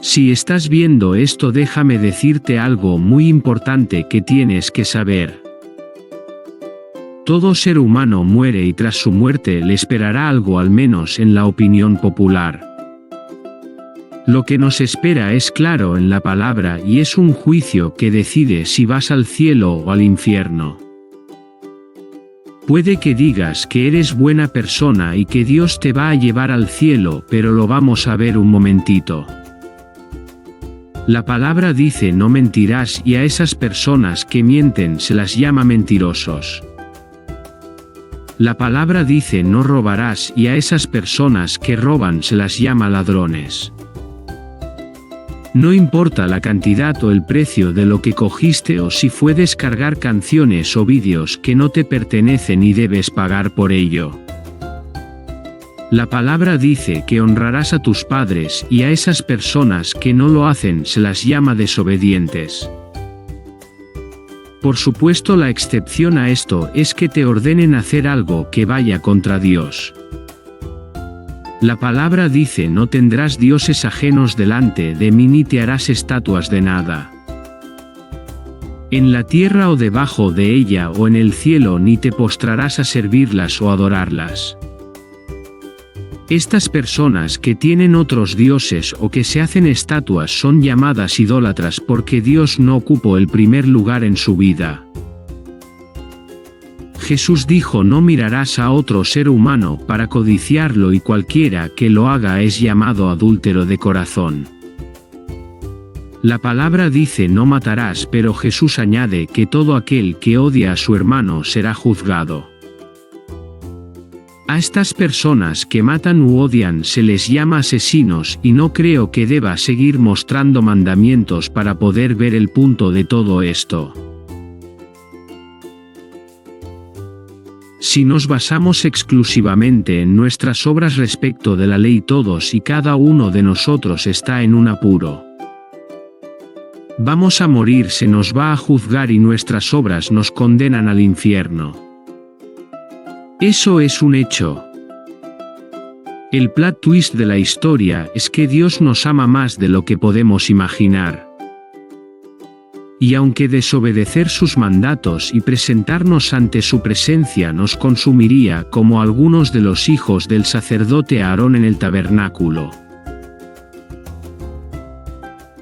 Si estás viendo esto, déjame decirte algo muy importante que tienes que saber. Todo ser humano muere y tras su muerte le esperará algo, al menos en la opinión popular. Lo que nos espera es claro en la palabra y es un juicio que decide si vas al cielo o al infierno. Puede que digas que eres buena persona y que Dios te va a llevar al cielo, pero lo vamos a ver un momentito. La palabra dice no mentirás y a esas personas que mienten se las llama mentirosos. La palabra dice no robarás y a esas personas que roban se las llama ladrones. No importa la cantidad o el precio de lo que cogiste o si fue descargar canciones o vídeos que no te pertenecen y debes pagar por ello. La palabra dice que honrarás a tus padres y a esas personas que no lo hacen se las llama desobedientes. Por supuesto, la excepción a esto es que te ordenen hacer algo que vaya contra Dios. La palabra dice no tendrás dioses ajenos delante de mí ni te harás estatuas de nada. En la tierra o debajo de ella o en el cielo ni te postrarás a servirlas o adorarlas. Estas personas que tienen otros dioses o que se hacen estatuas son llamadas idólatras porque Dios no ocupó el primer lugar en su vida. Jesús dijo no mirarás a otro ser humano para codiciarlo y cualquiera que lo haga es llamado adúltero de corazón. La palabra dice no matarás, pero Jesús añade que todo aquel que odia a su hermano será juzgado. A estas personas que matan u odian se les llama asesinos y no creo que deba seguir mostrando mandamientos para poder ver el punto de todo esto. Si nos basamos exclusivamente en nuestras obras respecto de la ley, todos y cada uno de nosotros está en un apuro. Vamos a morir, se nos va a juzgar y nuestras obras nos condenan al infierno. Eso es un hecho. El plot twist de la historia es que Dios nos ama más de lo que podemos imaginar. Y aunque desobedecer sus mandatos y presentarnos ante su presencia nos consumiría como algunos de los hijos del sacerdote Aarón en el tabernáculo,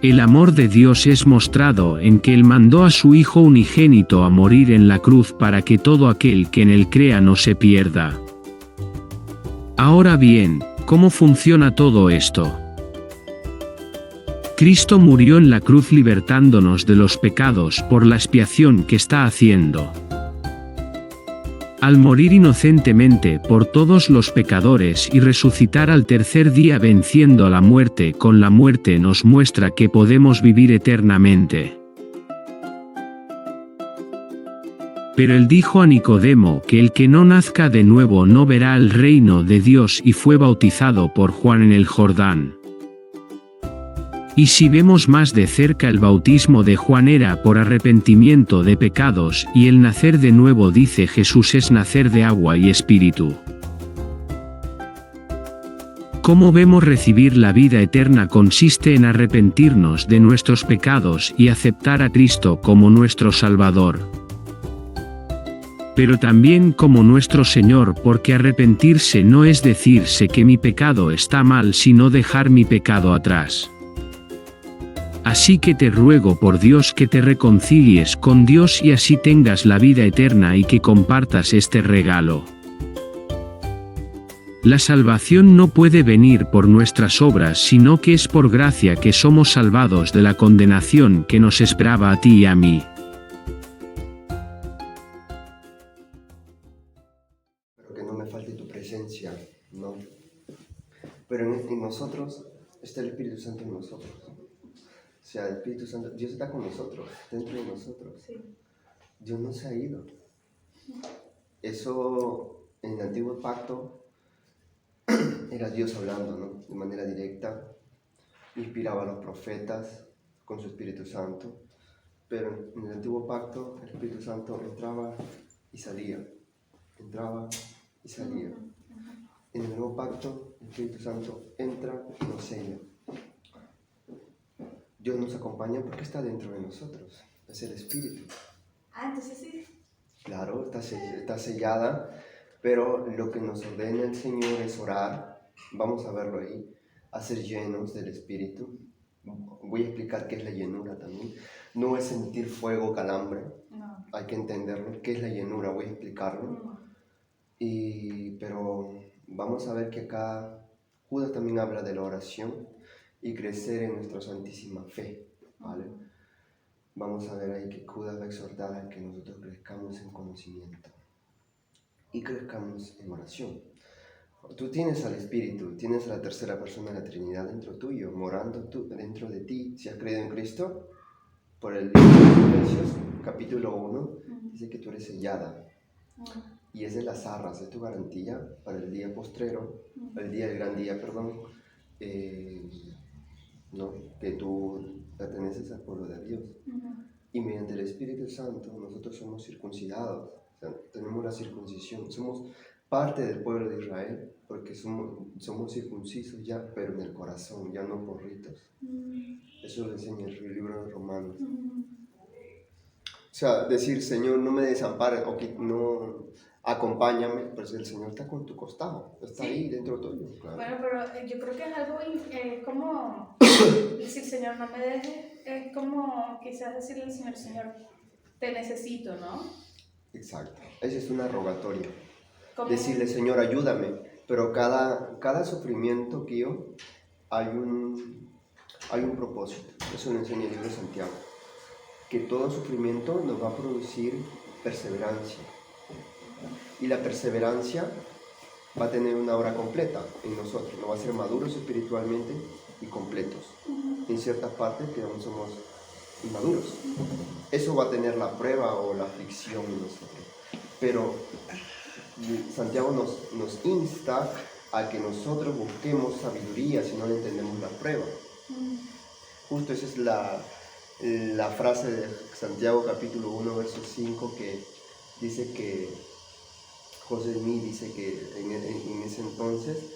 el amor de Dios es mostrado en que Él mandó a su Hijo unigénito a morir en la cruz para que todo aquel que en Él crea no se pierda. Ahora bien, ¿cómo funciona todo esto? Cristo murió en la cruz libertándonos de los pecados por la expiación que está haciendo. Al morir inocentemente por todos los pecadores y resucitar al tercer día venciendo a la muerte con la muerte, nos muestra que podemos vivir eternamente. Pero él dijo a Nicodemo que el que no nazca de nuevo no verá el reino de Dios y fue bautizado por Juan en el Jordán. Y si vemos más de cerca, el bautismo de Juan era por arrepentimiento de pecados y el nacer de nuevo, dice Jesús, es nacer de agua y espíritu. ¿Cómo vemos recibir la vida eterna? Consiste en arrepentirnos de nuestros pecados y aceptar a Cristo como nuestro Salvador, pero también como nuestro Señor, porque arrepentirse no es decirse que mi pecado está mal, sino dejar mi pecado atrás. Así que te ruego por Dios que te reconcilies con Dios y así tengas la vida eterna y que compartas este regalo. La salvación no puede venir por nuestras obras, sino que es por gracia que somos salvados de la condenación que nos esperaba a ti y a mí. Pero que no me falte tu presencia, no. Pero en nosotros está el Espíritu Santo en nosotros. O sea, el Espíritu Santo, Dios está con nosotros, dentro de nosotros. Sí. Dios no se ha ido. Eso en el antiguo pacto era Dios hablando, ¿no? De manera directa. Inspiraba a los profetas con su Espíritu Santo. Pero en el antiguo pacto el Espíritu Santo entraba y salía. Entraba y salía. En el nuevo pacto el Espíritu Santo entra y nos sella. Dios nos acompaña porque está dentro de nosotros, es el Espíritu. Entonces sí. Claro, está sellada, pero lo que nos ordena el Señor es orar, vamos a verlo ahí, a ser llenos del Espíritu. Voy a explicar qué es la llenura también. No es sentir fuego, calambre, No. hay que entenderlo. ¿Qué es la llenura? Voy a explicarlo. No. Pero vamos a ver que acá Judas también habla de la oración y crecer en nuestra santísima fe, ¿vale? Vamos a ver ahí que Judas va a exhortar a que nosotros crezcamos en conocimiento y crezcamos en oración. Tú tienes al Espíritu, tienes a la tercera persona de la Trinidad dentro tuyo, morando dentro de ti. Si has creído en Cristo, por el libro de Efesios, capítulo 1, dice que tú eres sellada. Y es de las arras, es tu garantía para el día postrero, el gran día, perdón, ¿no? Que tú perteneces al pueblo de Dios. Y mediante el Espíritu Santo nosotros somos circuncidados, o sea, tenemos la circuncisión, somos parte del pueblo de Israel, porque somos circuncisos ya, pero en el corazón, ya no por ritos. Eso lo enseña el libro de Romanos. O sea, decir, Señor, no me desampares, o que no, acompáñame, pues el Señor está con tu costado, está ahí dentro tuyo. Claro. Bueno, pero yo creo que es algo como decir, Señor, no me dejes, es como quizás decirle al Señor, Señor, te necesito, ¿no? Exacto, esa es una rogatoria. ¿Cómo? Decirle, Señor, ayúdame, pero cada sufrimiento que hay un propósito. Eso lo enseña el libro de Santiago, que todo sufrimiento nos va a producir perseverancia, y la perseverancia va a tener una obra completa en nosotros, nos va a hacer maduros espiritualmente y completos. En ciertas partes que aún somos inmaduros. Eso va a tener la prueba o la aflicción en nosotros. Pero Santiago nos insta a que nosotros busquemos sabiduría si no le entendemos la prueba. Justo esa es la frase de Santiago capítulo 1, verso 5, que dice que José Smí dice que en ese entonces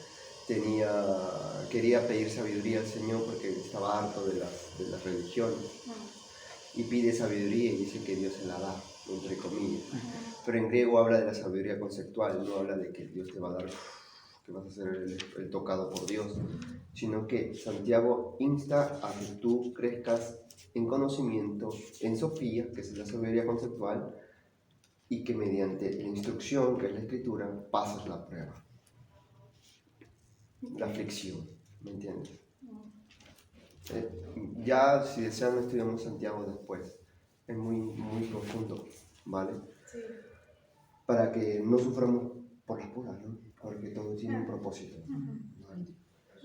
quería pedir sabiduría al Señor porque estaba harto de las religiones. Y pide sabiduría y dice que Dios se la da, entre comillas. Pero en griego habla de la sabiduría conceptual, no habla de que Dios te va a dar, que vas a ser el tocado por Dios, sino que Santiago insta a que tú crezcas en conocimiento, en Sofía, que es la sabiduría conceptual, y que mediante la instrucción, que es la escritura, pases la prueba, la aflicción, ¿me entiendes? Ya si desean estudiamos Santiago después, es muy, muy profundo, ¿vale? Sí. Para que no suframos por las puras, ¿no? Porque todo tiene un propósito. ¿Vale?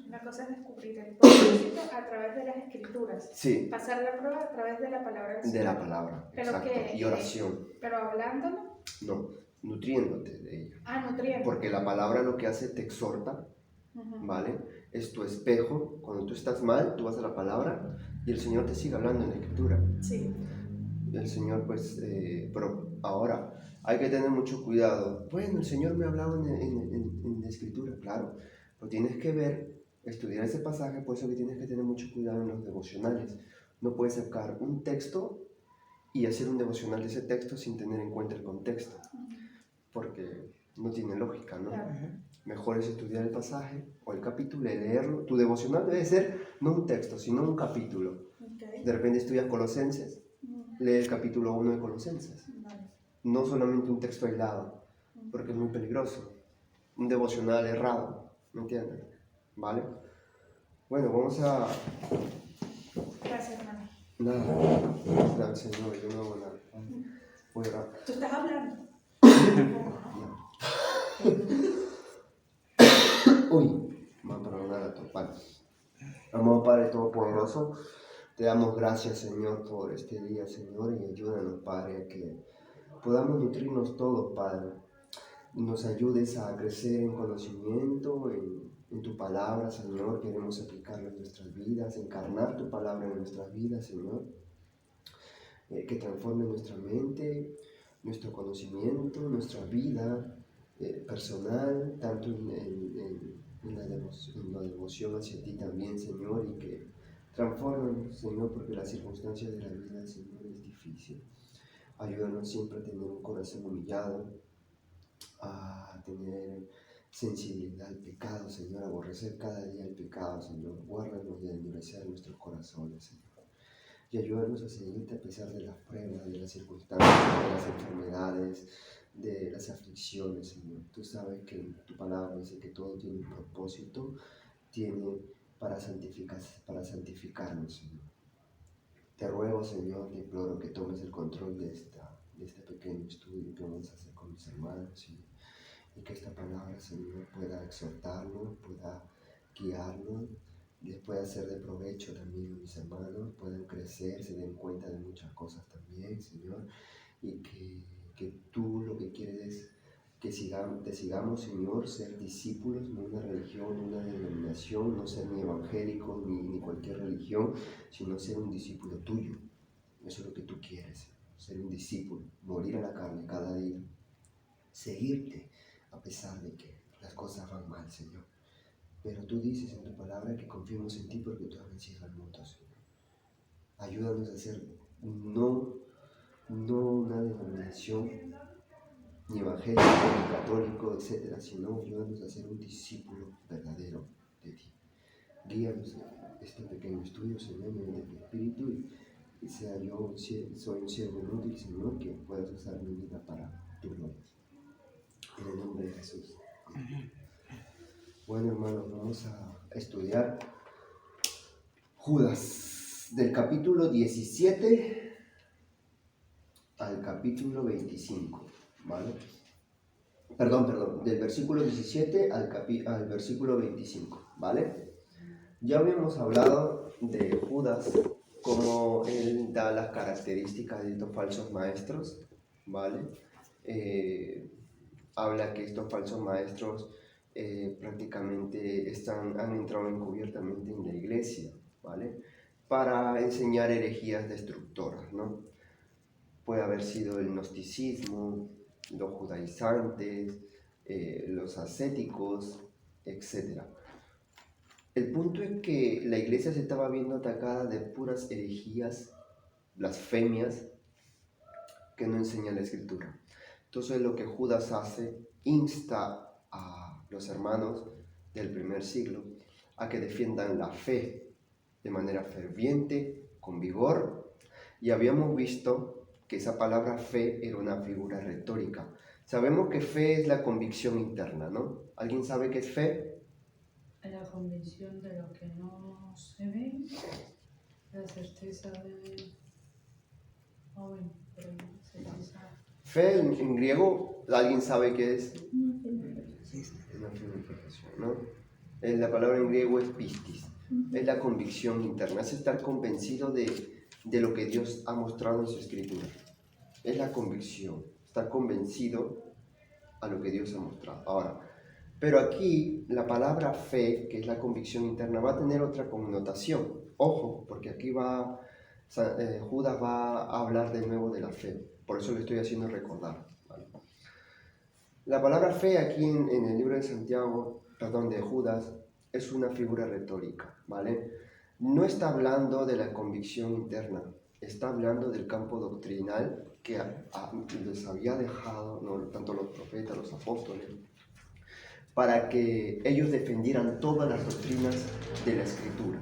La cosa es descubrir el propósito a través de las escrituras. Sí. Pasar la prueba a través de la palabra del Señor. De la palabra, pero exacto. Y oración. Pero hablándolo. No, nutriéndote de ella. Nutriendo. Porque la palabra lo que hace te exhorta, ¿vale? Es tu espejo. Cuando tú estás mal, tú vas a la palabra y el Señor te sigue hablando en la escritura. Sí. El Señor, pues, pero ahora hay que tener mucho cuidado. Bueno, el Señor me ha hablado en la escritura, claro, pero tienes que ver, estudiar ese pasaje, por eso que tienes que tener mucho cuidado en los devocionales. No puedes sacar un texto y hacer un devocional de ese texto sin tener en cuenta el contexto, porque no tiene lógica, ¿no? Claro. Mejor es estudiar el pasaje o el capítulo y leerlo. Tu devocional debe ser no un texto, sino un capítulo. Okay. De repente estudias Colosenses, lee el capítulo 1 de Colosenses. Vale. No solamente un texto aislado, porque es muy peligroso. Un devocional errado, ¿me entiendes? ¿Vale? Bueno, vamos a... Gracias, hermano. Nada, gracias Señor, yo no hago nada. Voy a orar. ¿Tú estás hablando? Uy, vamos a perdonar a tu Padre. Amado Padre Todopoderoso, te damos gracias, Señor, por este día, Señor, y ayúdanos, Padre, a que podamos nutrirnos todos, Padre. Nos ayudes a crecer en conocimiento, en tu palabra, Señor. Queremos aplicarla en nuestras vidas, encarnar tu palabra en nuestras vidas, Señor. Que transforme nuestra mente, nuestro conocimiento, nuestra vida personal, tanto en la devoción hacia ti también, Señor, y que Transfórmanos, Señor, porque las circunstancias de la vida, Señor, es difícil. Ayúdanos siempre a tener un corazón humillado, a tener sensibilidad al pecado, Señor, a aborrecer cada día el pecado, Señor. Guárdanos de endurecer nuestros corazones, Señor. Y ayúdanos a seguirte a pesar de las pruebas, de las circunstancias, de las enfermedades, de las aflicciones, Señor. Tú sabes que tu palabra dice que todo tiene un propósito, tiene para santificarnos, Señor. Te ruego, Señor, te imploro que tomes el control de este pequeño estudio que vamos a hacer con mis hermanos y que esta palabra, Señor, pueda exhortarnos, pueda guiarnos, les pueda ser de provecho también a mis hermanos, puedan crecer, se den cuenta de muchas cosas también, Señor, y que tú lo que quieres es que te sigamos, Señor, ser discípulos, no una religión, una denominación, no ser ni evangélico ni cualquier religión, sino ser un discípulo tuyo. Eso es lo que tú quieres, ser un discípulo, morir a la carne cada día, seguirte a pesar de que las cosas van mal, Señor. Pero tú dices en tu palabra que confiemos en ti porque tú has vencido al mundo, Señor. Ayúdanos a ser no una denominación, ni evangélico, ni católico, etcétera, sino ayúdanos a ser un discípulo verdadero de ti. Guíanos en este pequeño estudio, Señor, mediante tu Espíritu, y sea yo, soy un siervo inútil, Señor, que puedas usar mi vida para tu gloria. En el nombre de Jesús. Amén. Bueno, hermanos, vamos a estudiar Judas, del capítulo 17 al capítulo 25, ¿vale? Perdón, del versículo 17 al versículo 25, ¿vale? Ya habíamos hablado de Judas, como él da las características de estos falsos maestros, ¿vale? Habla que estos falsos maestros prácticamente han entrado encubiertamente en la iglesia, ¿vale? Para enseñar herejías destructoras, ¿no? Puede haber sido el gnosticismo, los judaizantes, los ascéticos, etc. El punto es que la iglesia se estaba viendo atacada de puras herejías, blasfemias, que no enseña la Escritura. Entonces lo que Judas hace, insta a los hermanos del primer siglo a que defiendan la fe de manera ferviente, con vigor, y habíamos visto que esa palabra fe era una figura retórica. Sabemos que fe es la convicción interna, ¿no? ¿Alguien sabe qué es fe? La convicción de lo que no se ve, la certeza de... Oh, bueno, pero certeza... Fe en griego, ¿alguien sabe qué es? Una firme profesión, ¿no? La palabra en griego es pistis, es la convicción interna, es estar convencido de lo que Dios ha mostrado en su Escritura. Es la convicción, estar convencido a lo que Dios ha mostrado. Ahora, pero aquí la palabra fe, que es la convicción interna, va a tener otra connotación. Ojo, porque aquí Judas va a hablar de nuevo de la fe. Por eso le estoy haciendo recordar, ¿vale? La palabra fe aquí en el libro de de Judas, es una figura retórica, ¿vale? No está hablando de la convicción interna, está hablando del campo doctrinal que les había dejado, ¿no?, tanto los profetas, los apóstoles, para que ellos defendieran todas las doctrinas de la Escritura,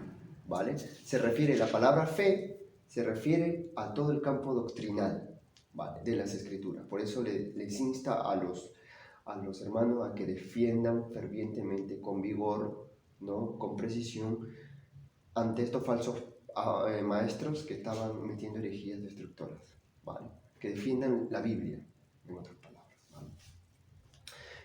¿vale? La palabra fe se refiere a todo el campo doctrinal, ¿vale?, de las Escrituras. Por eso les insta a los hermanos a que defiendan fervientemente, con vigor, ¿no?, con precisión, ante estos falsos maestros que estaban metiendo herejías destructoras, ¿vale? Que defiendan la Biblia, en otras palabras, ¿vale?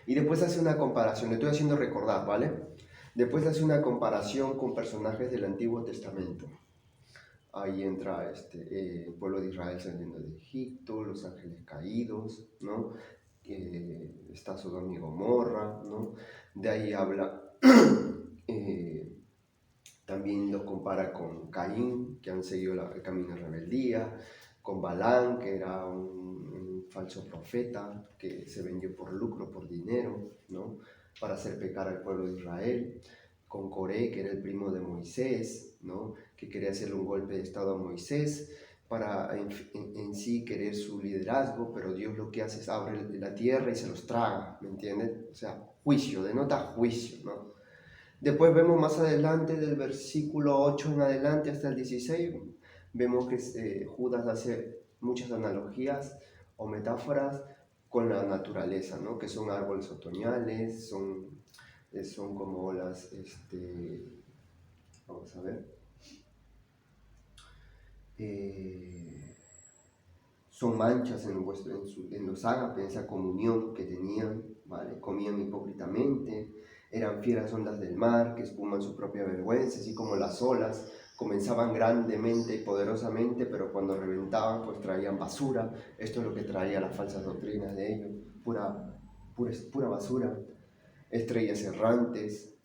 Y después hace una comparación, le estoy haciendo recordar, ¿vale? Después hace una comparación con personajes del Antiguo Testamento. Ahí entra el pueblo de Israel saliendo de Egipto, los ángeles caídos, ¿no? Está Sodoma y Gomorra, ¿no? De ahí habla, también los compara con Caín, que han seguido el camino de rebeldía, con Balán, que era un falso profeta, que se vendió por lucro, por dinero, ¿no?, para hacer pecar al pueblo de Israel, con Coré, que era el primo de Moisés, ¿no? Que quería hacerle un golpe de estado a Moisés para en sí querer su liderazgo, pero Dios lo que hace es abre la tierra y se los traga, ¿me entienden? O sea, juicio, denota juicio, ¿no? Después vemos más adelante, del versículo 8 en adelante hasta el 16, vemos que Judas hace muchas analogías o metáforas con la naturaleza, ¿no? Que son árboles otoñales, son como las, vamos a ver, son manchas en los ágapes, esa comunión que tenían, ¿vale? Comían hipócritamente, eran fieras ondas del mar que espuman su propia vergüenza, así como las olas comenzaban grandemente y poderosamente, pero cuando reventaban pues traían basura. Esto es lo que traía las falsas doctrinas de ellos, pura basura. Estrellas errantes,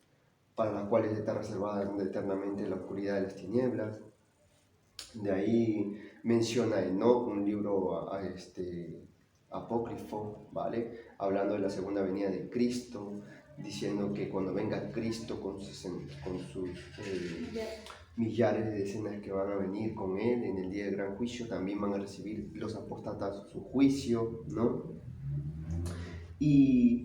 para las cuales está reservada eternamente la oscuridad de las tinieblas. De ahí menciona Enoc, un libro apócrifo, ¿vale? Hablando de la segunda venida de Cristo, diciendo que cuando venga Cristo con sus millares de decenas que van a venir con Él en el día del gran juicio, también van a recibir los apóstatas su juicio, ¿no? Y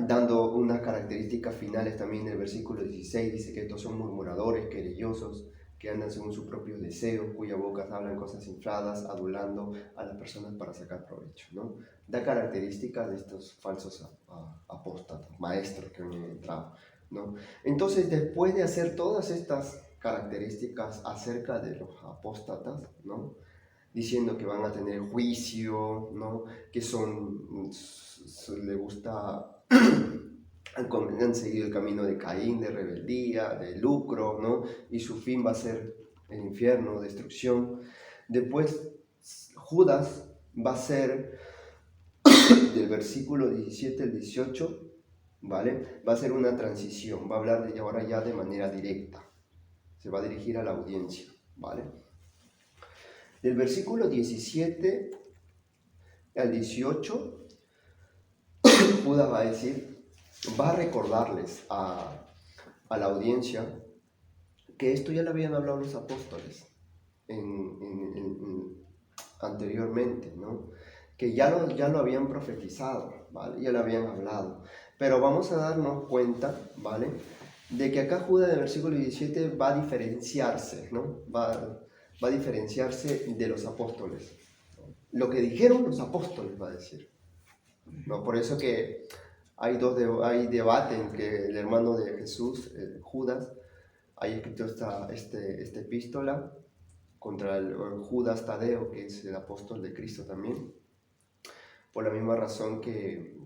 dando unas características finales también en el versículo 16, dice que estos son murmuradores, querellosos, que andan según sus propios deseos, cuyas bocas hablan cosas infladas, adulando a las personas para sacar provecho, ¿no? Da características de estos falsos apóstatas, maestros que han entrado, ¿no? Entonces, después de hacer todas estas características acerca de los apóstatas, ¿no? Diciendo que van a tener juicio, ¿no? Que le gusta, han seguido el camino de Caín, de rebeldía, de lucro, ¿no? Y su fin va a ser el infierno, destrucción. Después, Judas va a ser, del versículo 17 al 18, ¿vale? Va a ser una transición, va a hablar de ahora ya de manera directa. Se va a dirigir a la audiencia, ¿vale? Del versículo 17 al 18, Judas va a decir, va a recordarles a la audiencia que esto ya lo habían hablado los apóstoles anteriormente, ¿no? Que ya lo habían profetizado, ¿vale? Ya lo habían hablado. Pero vamos a darnos cuenta, ¿vale? De que acá Judas, del versículo 17, va a diferenciarse, ¿no? Va a diferenciarse de los apóstoles. Lo que dijeron los apóstoles, va a decir, ¿no? Por eso que hay debate en que el hermano de Jesús, Judas, haya escrito esta epístola contra el Judas Tadeo, que es el apóstol de Cristo también, por la misma razón que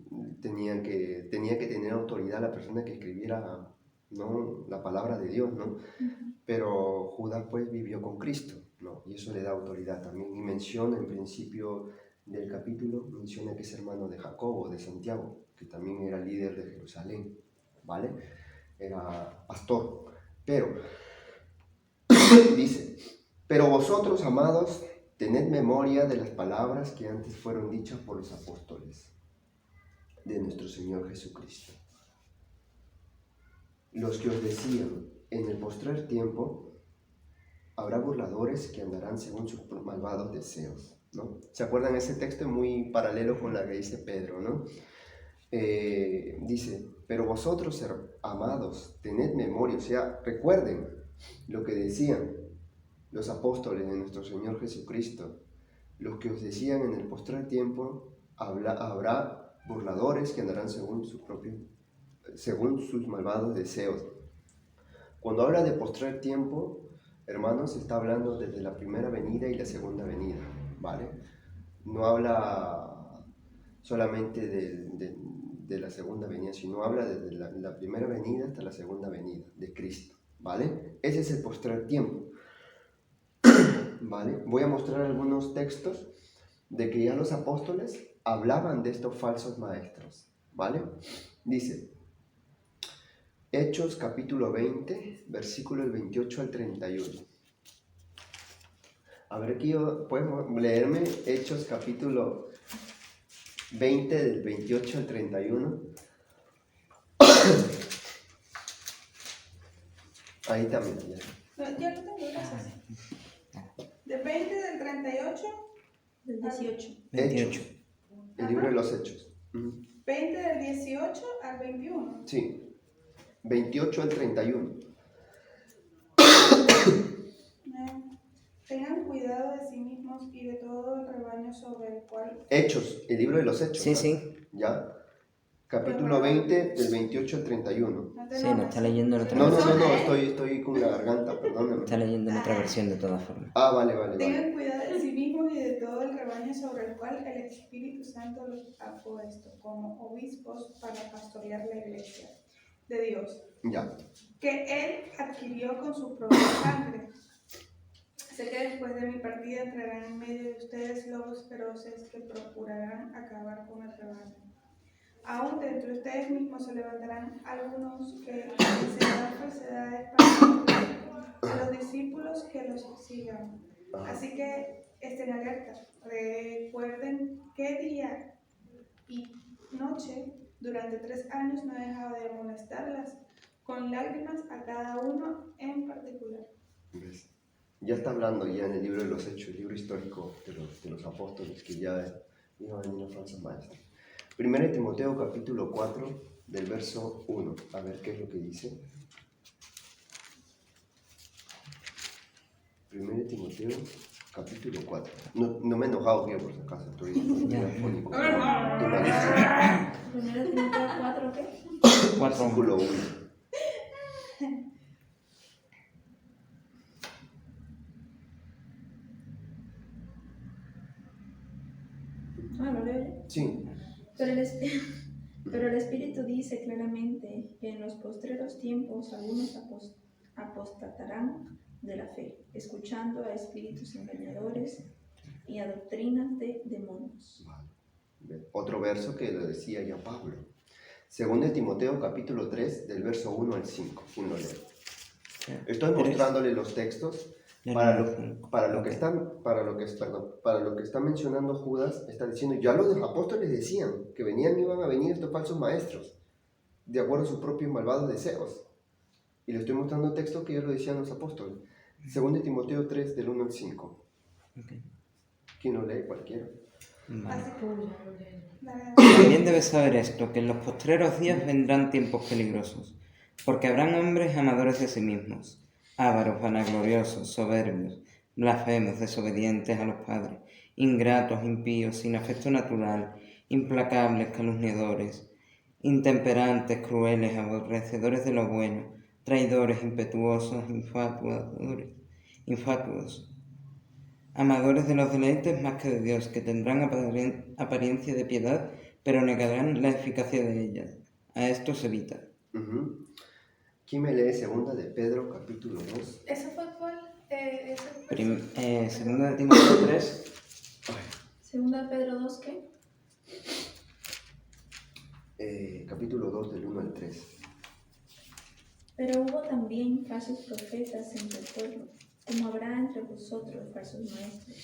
tenía que tener autoridad la persona que escribiera, ¿no? La palabra de Dios, ¿no? Pero Judas pues vivió con Cristo, ¿no? Y eso le da autoridad también. Y menciona en principio del capítulo, menciona que es hermano de Jacobo, de Santiago, que también era líder de Jerusalén, ¿vale? Era pastor. Pero, dice, pero vosotros, amados, tened memoria de las palabras que antes fueron dichas por los apóstoles de nuestro Señor Jesucristo. Los que os decían, en el postrer tiempo habrá burladores que andarán según sus malvados deseos, ¿no? ¿Se acuerdan? Ese texto es muy paralelo con la que dice Pedro, ¿no? Dice, pero vosotros, amados, tened memoria, o sea, recuerden lo que decían los apóstoles de nuestro Señor Jesucristo, los que os decían en el postrer tiempo habrá burladores que andarán según sus malvados deseos. Cuando habla de postrer tiempo, hermanos, está hablando desde la primera venida y la segunda venida, ¿vale? No habla solamente de la segunda venida, sino habla desde la primera venida hasta la segunda venida de Cristo, ¿vale? Ese es el postrer tiempo, ¿vale? Voy a mostrar algunos textos de que ya los apóstoles hablaban de estos falsos maestros, ¿vale? Dice, Hechos capítulo 20, versículos 28 al 31. A ver, aquí puedes leerme Hechos capítulo 20, del 28 al 31. Ahí también, ya. No, ya lo tengo, gracias. De 20 del 38 Del 18. 28. El libro de los Hechos. Ujú. 20 del 18 al 21. Sí. 28 al 31. Tengan cuidado de sí mismos y de todo el rebaño sobre el cual... Hechos, el libro de los Hechos. Sí, ¿no? sí. ¿Ya? Capítulo 20, del 28 al 31. No te Sí, lo enojes. está leyendo en otra No, versión. estoy con la garganta, perdóname. Está leyendo en otra versión de todas formas. Ah, vale. Tengan cuidado de sí mismos y de todo el rebaño sobre el cual el Espíritu Santo los ha puesto como obispos para pastorear la iglesia de Dios, Ya. que Él adquirió con su propia sangre. Sé que después de mi partida entrarán en medio de ustedes lobos feroces que procurarán acabar con el rebaño. Aún de entre ustedes mismos se levantarán algunos que enseñarán falsedades para a los discípulos que los sigan. Así que estén alerta. Recuerden que día y noche durante 3 años no he dejado de amonestarlas con lágrimas a cada uno en particular. ¿Ves? Ya está hablando ya en el libro de los Hechos, el libro histórico de los apóstoles, que ya iban a venir los falsos maestros. 1 Timoteo capítulo 4, del verso 1. A ver qué es lo que dice. 1 Timoteo capítulo 4. No me he enojado yo por si acaso, estoy afónico. Estoy malísimo. Primero Timoteo 4, ¿qué? 4. Versículo 1. Ah, ¿lo leo yo? Sí. Pero el Espíritu dice claramente que en los postreros tiempos algunos apostatarán de la fe, escuchando a espíritus engañadores y a doctrinas de demonios. Vale. Otro verso que lo decía ya Pablo. 2 Timoteo capítulo 3, del verso 1 al 5. ¿Quién lo lee? Estoy mostrándole los textos para lo que está mencionando Judas. Está diciendo, ya los apóstoles decían que iban a venir estos falsos maestros de acuerdo a sus propios malvados deseos, y le estoy mostrando textos que ya lo decían los apóstoles. 2 Timoteo 3, del 1 al 5. Okay. ¿Quién lo lee? Cualquiera. Vale. Dale. También debes saber esto, que en los postreros días vendrán tiempos peligrosos, porque habrán hombres amadores de sí mismos, ávaros, vanagloriosos, soberbios, blasfemos, desobedientes a los padres, ingratos, impíos, sin afecto natural, implacables, calumniadores, intemperantes, crueles, aborrecedores de lo bueno, traidores, impetuosos, infatuosos, amadores de los deleites más que de Dios, que tendrán apariencia de piedad, pero negarán la eficacia de ellas. A estos evita. Uh-huh. ¿Quién me lee 2 de Pedro capítulo 2? ¿Eso fue cuál? Segunda de Timoteo 3. Segunda de Pedro 2, ¿qué? Capítulo 2, del 1 al 3. Pero hubo también falsos profetas entre el pueblo, como habrá entre vosotros falsos maestros,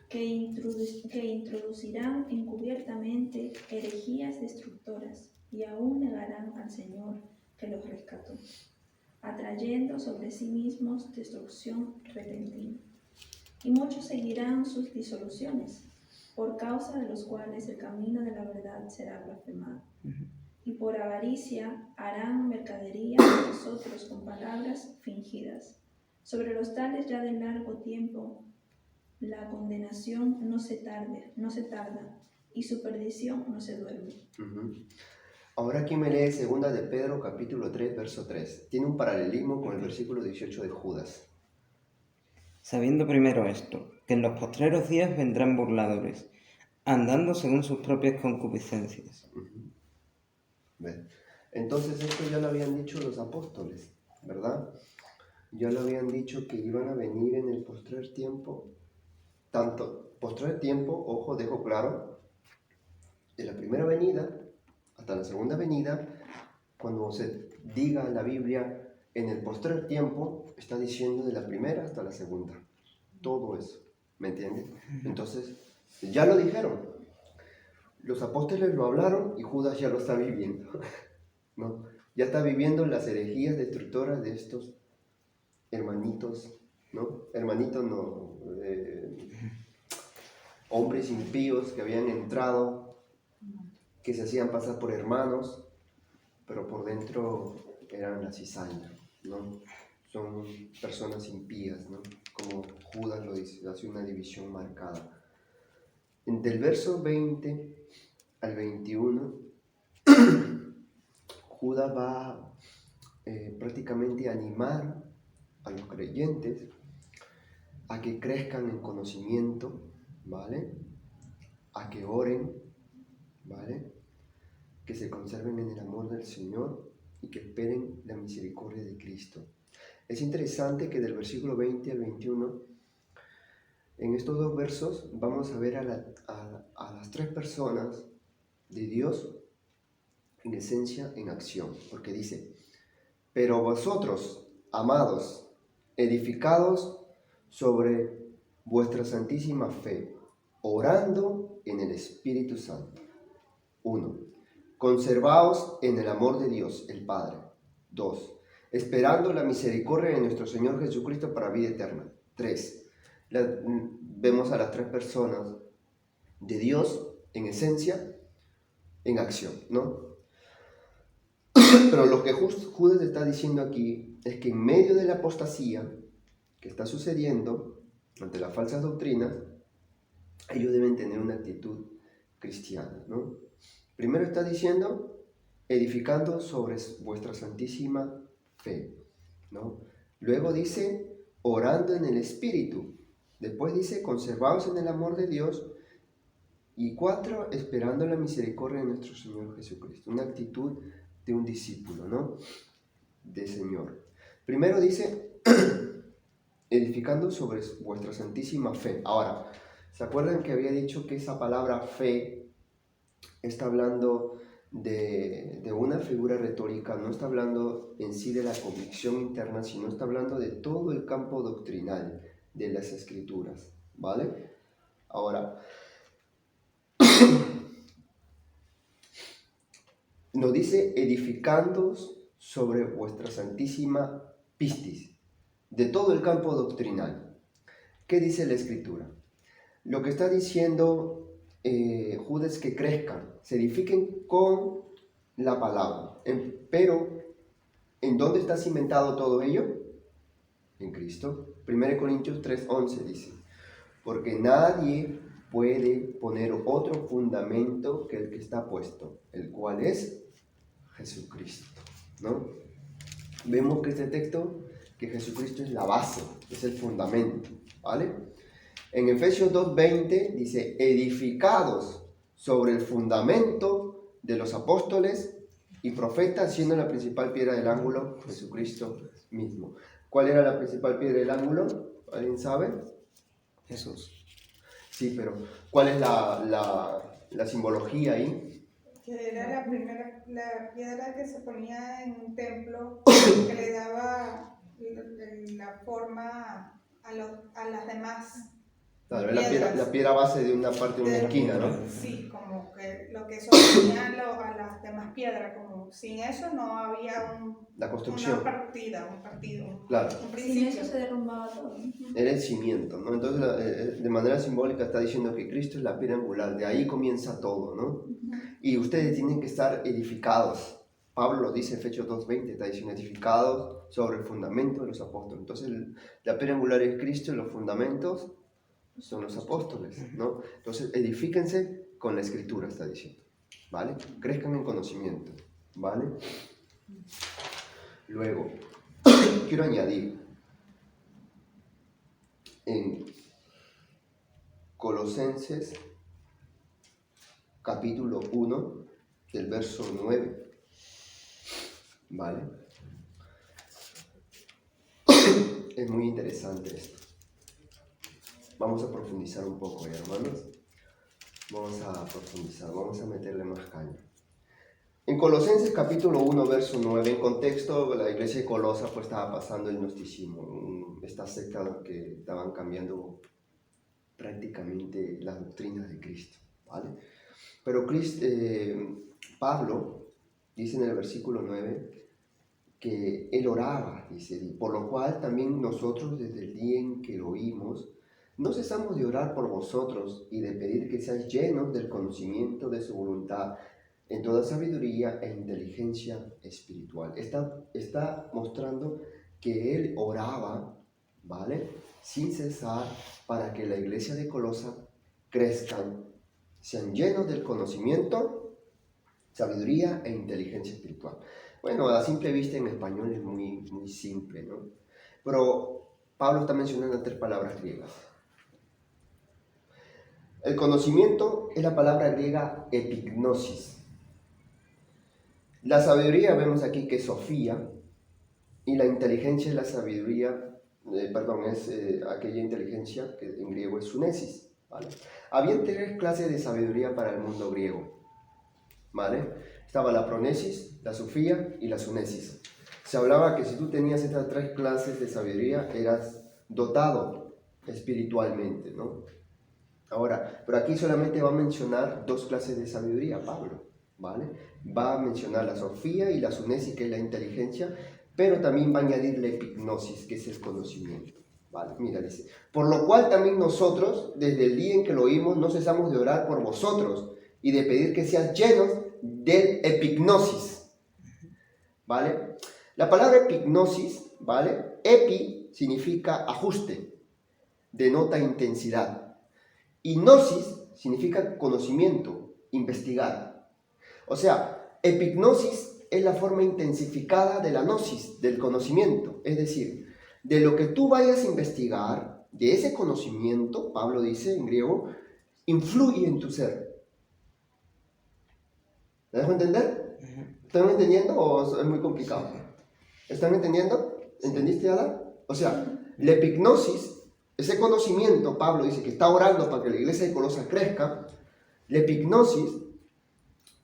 que introducirán encubiertamente herejías destructoras y aún negarán al Señor que los rescató, atrayendo sobre sí mismos destrucción repentina. Y muchos seguirán sus disoluciones, por causa de los cuales el camino de la verdad será blasfemado. Y por avaricia harán mercadería de nosotros con palabras fingidas. Sobre los tales ya de largo tiempo la condenación no se tarda, y su perdición no se duerme. Uh-huh. Ahora, ¿quién me lee 2 de Pedro capítulo 3, verso 3? Tiene un paralelismo con el versículo 18 de Judas. Sabiendo primero esto, que en los postreros días vendrán burladores, andando según sus propias concupiscencias. Uh-huh. ¿Ven? Entonces esto ya lo habían dicho los apóstoles, ¿verdad? Ya lo habían dicho que iban a venir en el postrer tiempo. Tanto postrer tiempo, ojo, dejo claro, de la primera venida hasta la segunda venida. Cuando se diga en la Biblia en el postrer tiempo, está diciendo de la primera hasta la segunda. Todo eso, ¿me entiendes? Entonces, ya lo dijeron. Los apóstoles lo hablaron y Judas ya lo está viviendo, ¿no? Ya está viviendo las herejías destructoras de estos hermanitos, ¿no? Hermanitos no, hombres impíos que habían entrado, que se hacían pasar por hermanos, pero por dentro eran la cizaña, ¿no? Son personas impías, ¿no? Como Judas lo dice, hace una división marcada. Del verso 20 al 21, Judas va prácticamente a animar a los creyentes a que crezcan en conocimiento, ¿vale? A que oren, ¿vale? Que se conserven en el amor del Señor y que esperen la misericordia de Cristo. Es interesante que del versículo 20 al 21, en estos dos versos vamos a ver a las tres personas de Dios en esencia, en acción, porque dice: pero vosotros, amados, edificados sobre vuestra santísima fe, orando en el Espíritu Santo. 1. Conservaos en el amor de Dios, el Padre. 2. Esperando la misericordia de nuestro Señor Jesucristo para vida eterna. 3. Vemos a las tres personas de Dios en esencia, en acción, ¿no? Pero lo que Judas está diciendo aquí es que en medio de la apostasía que está sucediendo ante las falsas doctrinas, ellos deben tener una actitud cristiana, ¿no? Primero está diciendo, edificando sobre vuestra santísima fe, ¿no? Luego dice, orando en el Espíritu. Después dice, conservaos en el amor de Dios. Y 4, esperando la misericordia de nuestro Señor Jesucristo. Una actitud de un discípulo, ¿no? De Señor. Primero dice, edificando sobre vuestra santísima fe. Ahora, ¿se acuerdan que había dicho que esa palabra fe está hablando de una figura retórica? No está hablando en sí de la convicción interna, sino está hablando de todo el campo doctrinal de las Escrituras, ¿vale? Ahora, nos dice edificando sobre vuestra santísima pistis, de todo el campo doctrinal. ¿Qué dice la Escritura? Lo que está diciendo Judas es que crezcan, se edifiquen con la palabra. Pero, ¿en dónde está cimentado todo ello? En Cristo. 1 Corintios 3:11 dice, porque nadie puede poner otro fundamento que el que está puesto, el cual es Jesucristo, ¿no? Vemos que este texto, que Jesucristo es la base, es el fundamento, ¿vale? En Efesios 2:20 dice, edificados sobre el fundamento de los apóstoles y profetas, siendo la principal piedra del ángulo Jesucristo mismo. ¿Cuál era la principal piedra del ángulo? ¿Alguien sabe? Jesús. Sí, pero ¿cuál es la simbología ahí? Que era la piedra que se ponía en un templo, que le daba la forma a las demás. Claro, es la piedra base de una parte de una esquina, ¿no? Sí, como que lo que sostenía a las demás piedras, como sin eso no había La construcción. un partido, Claro. un Sin principio. eso se derrumbaba todo. Era el cimiento, ¿no? Entonces, de manera simbólica está diciendo que Cristo es la piedra angular, de ahí comienza todo, ¿no? Y ustedes tienen que estar edificados. Pablo lo dice en Efesios 2:20, está diciendo edificados sobre el fundamento de los apóstoles. Entonces, la piedra angular es Cristo y los fundamentos son los apóstoles, ¿no? Entonces, edifíquense con la Escritura, está diciendo, ¿vale? Crezcan en conocimiento, ¿vale? Luego, quiero añadir, en Colosenses capítulo 1 del verso 9, ¿vale? Es muy interesante esto. Vamos a profundizar un poco, hermanos. Vamos a profundizar, vamos a meterle más caña. En Colosenses capítulo 1, verso 9, en contexto, la iglesia de Colosa pues estaba pasando el gnosticismo, esta secta que estaban cambiando prácticamente las doctrinas de Cristo, ¿vale? Pero Pablo dice en el versículo 9 que él oraba, dice, por lo cual también nosotros desde el día en que lo oímos, no cesamos de orar por vosotros y de pedir que seáis llenos del conocimiento de su voluntad en toda sabiduría e inteligencia espiritual. Está mostrando que él oraba, ¿vale?, sin cesar para que la iglesia de Colosa crezcan, sean llenos del conocimiento, sabiduría e inteligencia espiritual. Bueno, a simple vista en español es muy simple, ¿no? Pero Pablo está mencionando 3 palabras griegas. El conocimiento es la palabra griega epignosis. La sabiduría vemos aquí que es Sofía, y la inteligencia es la sabiduría, es aquella inteligencia que en griego es sunesis, ¿vale? Había 3 clases de sabiduría para el mundo griego, ¿vale? Estaba la pronesis, la sofía y la sunesis. Se hablaba que si tú tenías estas 3 clases de sabiduría, eras dotado espiritualmente, ¿no? Ahora, pero aquí solamente va a mencionar 2 clases de sabiduría, Pablo, ¿vale? Va a mencionar la sofía y la sunesis, que es la inteligencia, pero también va a añadir la epignosis, que es el conocimiento, ¿vale? Mira, dice, por lo cual también nosotros, desde el día en que lo oímos, no cesamos de orar por vosotros y de pedir que sean llenos del epignosis, ¿vale? La palabra epignosis, ¿vale? Epi significa ajuste, denota intensidad. Y gnosis significa conocimiento, investigar. O sea, epignosis es la forma intensificada de la gnosis, del conocimiento. Es decir, de lo que tú vayas a investigar, de ese conocimiento, Pablo dice en griego, influye en tu ser. ¿Me dejo entender? ¿Están entendiendo o es muy complicado? ¿Están entendiendo? ¿Entendiste, Ada? O sea, la epignosis, ese conocimiento, Pablo dice que está orando para que la iglesia de Colosas crezca. La epignosis,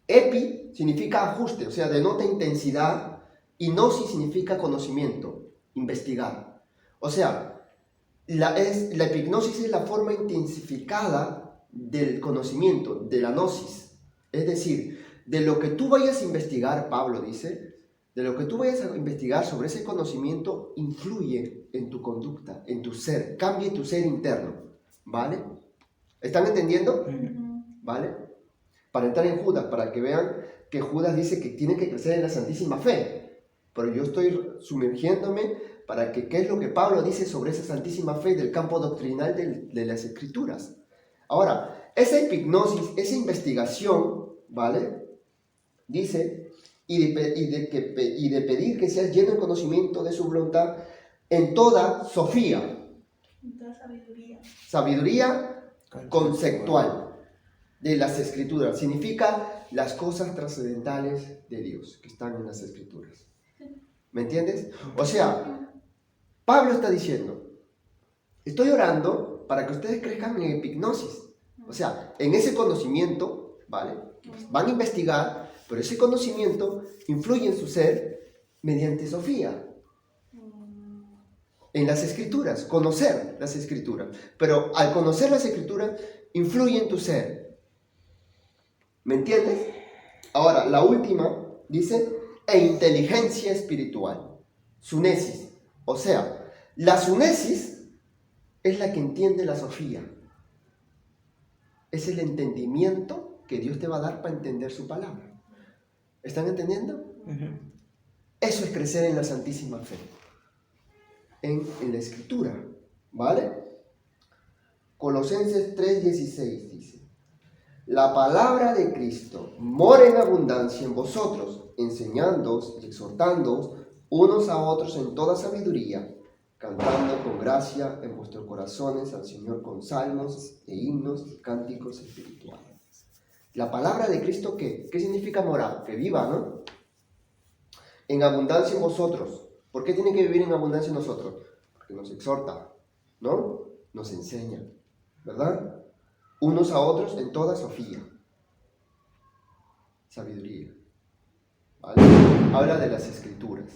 epi significa ajuste, o sea, denota intensidad, y gnosis significa conocimiento, investigar. O sea, la epignosis es la forma intensificada del conocimiento, de la gnosis. Es decir, de lo que tú vayas a investigar, Pablo dice, de lo que tú vayas a investigar sobre ese conocimiento, influye en tu conducta, en tu ser, cambia tu ser interno, ¿vale? ¿Están entendiendo? ¿Vale? Para entrar en Judas, para que vean que Judas dice que tiene que crecer en la santísima fe, pero yo estoy sumergiéndome para que qué es lo que Pablo dice sobre esa santísima fe del campo doctrinal de las Escrituras. Ahora, esa epignosis, esa investigación, ¿vale?, dice, y de pedir que seas lleno del conocimiento de su voluntad en toda sofía. En toda sabiduría. Sabiduría conceptual de las Escrituras. Significa las cosas trascendentales de Dios que están en las Escrituras. ¿Me entiendes? O sea, Pablo está diciendo, estoy orando para que ustedes crezcan en epignosis. O sea, en ese conocimiento, ¿vale? Van a investigar, pero ese conocimiento influye en su ser mediante Sofía. En las Escrituras, conocer las Escrituras. Pero al conocer las Escrituras, influye en tu ser. ¿Me entiendes? Ahora, la última dice, e inteligencia espiritual. Sunesis. O sea, la sunesis es la que entiende la Sofía. Es el entendimiento que Dios te va a dar para entender su palabra. ¿Están entendiendo? Eso es crecer en la santísima fe. En la Escritura, ¿vale? Colosenses 3:16 dice, la palabra de Cristo mora en abundancia en vosotros, enseñándoos y exhortándoos unos a otros en toda sabiduría, cantando con gracia en vuestros corazones al Señor con salmos e himnos y cánticos espirituales. La palabra de Cristo, ¿qué? ¿Qué significa morar? Que viva, ¿no? En abundancia en vosotros. ¿Por qué tiene que vivir en abundancia en nosotros? Porque nos exhorta, ¿no? Nos enseña, ¿verdad? Unos a otros en toda sofía. Sabiduría. ¿Vale? Habla de las Escrituras,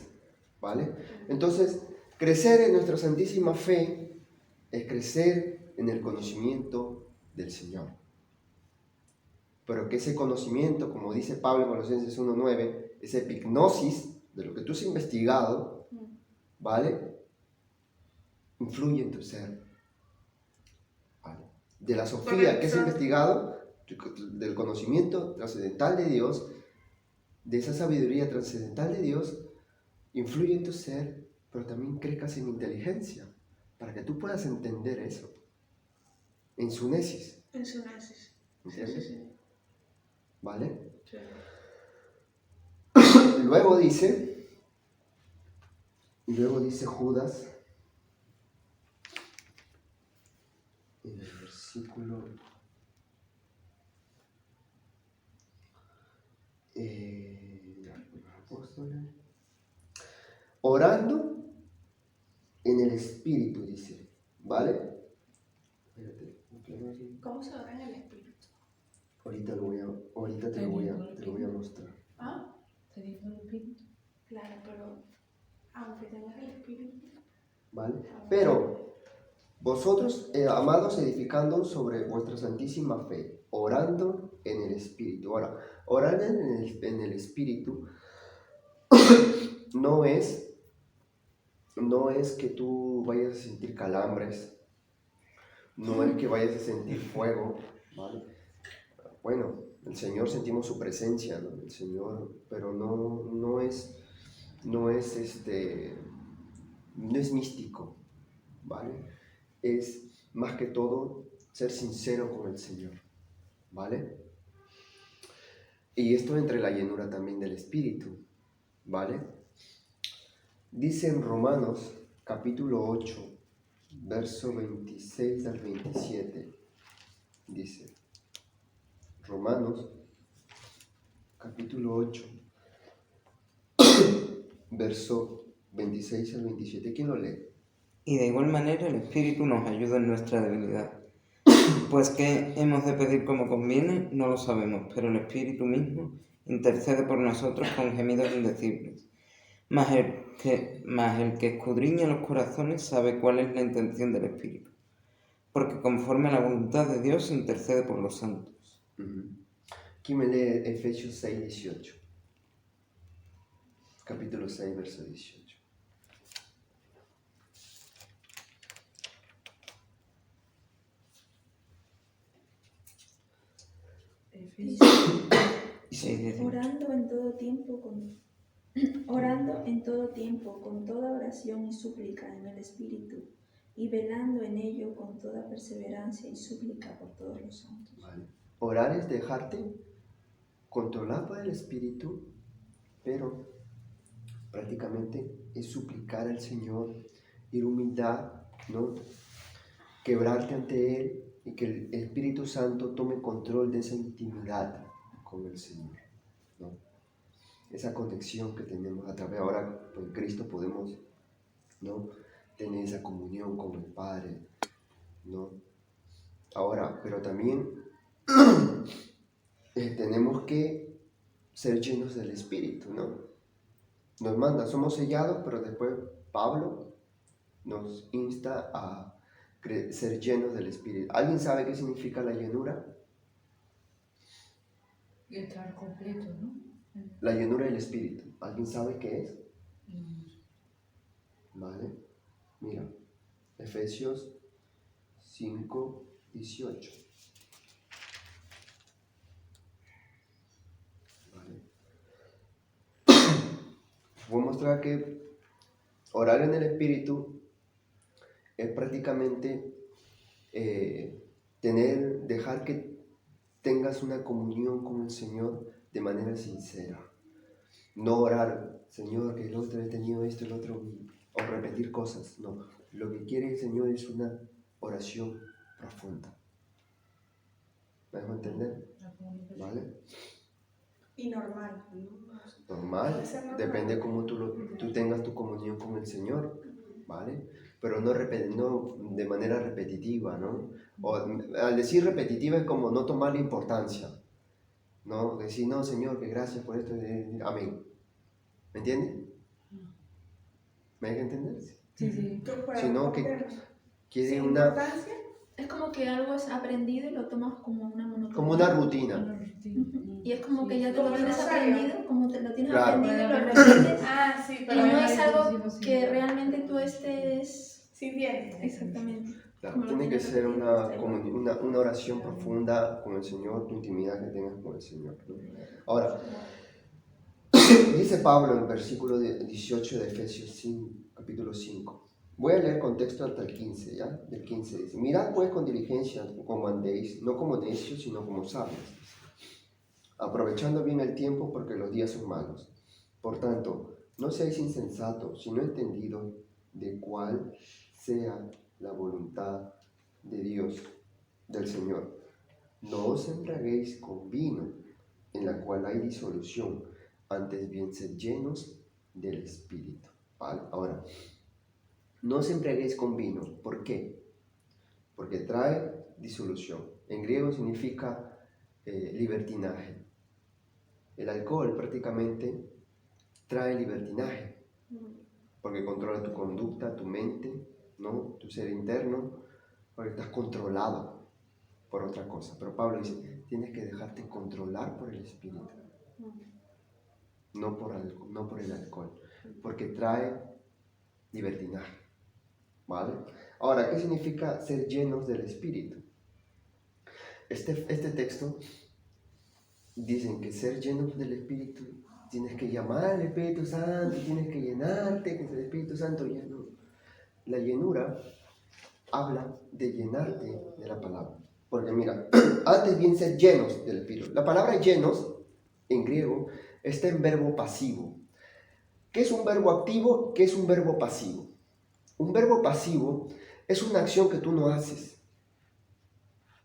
¿vale? Entonces, crecer en nuestra santísima fe es crecer en el conocimiento del Señor. Pero que ese conocimiento, como dice Pablo en Colosenses 1:9, esa epignosis, de lo que tú has investigado, ¿vale? Influye en tu ser. ¿Vale? De la Sofía que has investigado, del conocimiento trascendental de Dios, de esa sabiduría trascendental de Dios, influye en tu ser, pero también crezcas en inteligencia, para que tú puedas entender eso, en su nesis. En su naces. ¿Entiendes? Sí. ¿Vale? Sí. Luego dice Judas, en el versículo apóstoles, orando en el Espíritu, dice, ¿vale? Espérate, ¿Cómo se ora en el espíritu? ahorita te lo voy a mostrar. ¿Ah? Teniendo el espíritu. Claro, pero aunque tengas el espíritu. ¿Vale? Pero vosotros, amados, edificando sobre vuestra santísima fe, orando en el Espíritu. Ahora, orar en el Espíritu no es que tú vayas a sentir calambres, no es que vayas a sentir fuego, ¿vale? Bueno, el Señor sentimos su presencia, ¿no? El Señor, pero no es místico, ¿vale? Es más que todo ser sincero con el Señor, ¿vale? Y esto entre la llenura también del Espíritu, ¿vale? Dice en Romanos capítulo 8, verso 26 al 27, dice, Romanos capítulo 8, verso 26 al 27, ¿quién lo lee? Y de igual manera el Espíritu nos ayuda en nuestra debilidad. Pues que hemos de pedir como conviene, no lo sabemos, pero el Espíritu mismo intercede por nosotros con gemidos indecibles. Mas el que escudriña los corazones sabe cuál es la intención del Espíritu, porque conforme a la voluntad de Dios intercede por los santos. ¿Quién me lee Efesios 6, 18? Capítulo 6, verso 18. Sí. Orando en todo tiempo con toda oración y súplica en el Espíritu, y velando en ello con toda perseverancia y súplica por todos los santos. Vale. Orar es dejarte controlar por el Espíritu, pero prácticamente es suplicar al Señor, ir humildad, ¿no? Quebrarte ante Él y que el Espíritu Santo tome control de esa intimidad con el Señor, ¿no? Esa conexión que tenemos a través, ahora en Cristo podemos, ¿no?, tener esa comunión con el Padre, ¿no? Ahora, pero también tenemos que ser llenos del Espíritu, ¿no? Nos manda, somos sellados, pero después Pablo nos insta a ser llenos del Espíritu. ¿Alguien sabe qué significa la llenura? Y estar completo, ¿no? La llenura del Espíritu. ¿Alguien sabe qué es? No. Vale. Mira, Efesios 5, 18. Vale. Voy a mostrar que orar en el Espíritu es prácticamente dejar que tengas una comunión con el Señor de manera sincera. No orar, Señor, que el otro he tenido esto, el otro, o repetir cosas. No, lo que quiere el Señor es una oración profunda. ¿Me dejo entender? ¿Vale? Y normal, ¿no? Normal, Puede ser normal. depende cómo tú tengas tu comunión con el Señor, ¿vale? Pero no de manera repetitiva, ¿no? O, al decir repetitiva es como no tomarle importancia, ¿no? Decir, no, Señor, que gracias por esto, amén. ¿Me entiendes? ¿Me deja entender? Sí. Sino que quiere Sin una... importancia. Es como que algo es aprendido y lo tomas como una monotonía. Como una rutina. Una rutina. Y es como que ya te lo Como el tienes rosario. aprendido, como te lo tienes Claro. aprendido y lo repites. Ah, sí, Y pero no hay es algo veces sí, que sí. realmente tú estés... sintiendo. Exactamente. Claro, Como lo tiene que tienes ser repetido, está igual. una oración profunda con el Señor, tu intimidad que tengas con el Señor, ¿no? Ahora, dice Pablo en el versículo 18 de Efesios 5, capítulo 5. Voy a leer contexto hasta el 15, ¿ya? Del 15 dice: mirad pues con diligencia como andéis, no como necios, sino como sabios, aprovechando bien el tiempo porque los días son malos. Por tanto, no seáis insensatos, sino entendidos de cuál sea la voluntad de Dios, del Señor. No os embriaguéis con vino, en la cual hay disolución, antes bien sed llenos del Espíritu. ¿Vale? Ahora, no os embriaguéis con vino. ¿Por qué? Porque trae disolución. En griego significa libertinaje. El alcohol prácticamente trae libertinaje, porque controla tu conducta, tu mente, ¿no? Tu ser interno, porque estás controlado por otra cosa. Pero Pablo dice, tienes que dejarte controlar por el Espíritu, no por el alcohol, porque trae libertinaje. ¿Vale? Ahora, ¿qué significa ser llenos del Espíritu? Este texto dicen que ser llenos del Espíritu, tienes que llamar al Espíritu Santo, tienes que llenarte, que es el Espíritu Santo lleno. La llenura habla de llenarte de la palabra. Porque mira, antes bien ser llenos del Espíritu. La palabra llenos, en griego, está en verbo pasivo. ¿Qué es un verbo activo? ¿Qué es un verbo pasivo? Un verbo pasivo es una acción que tú no haces.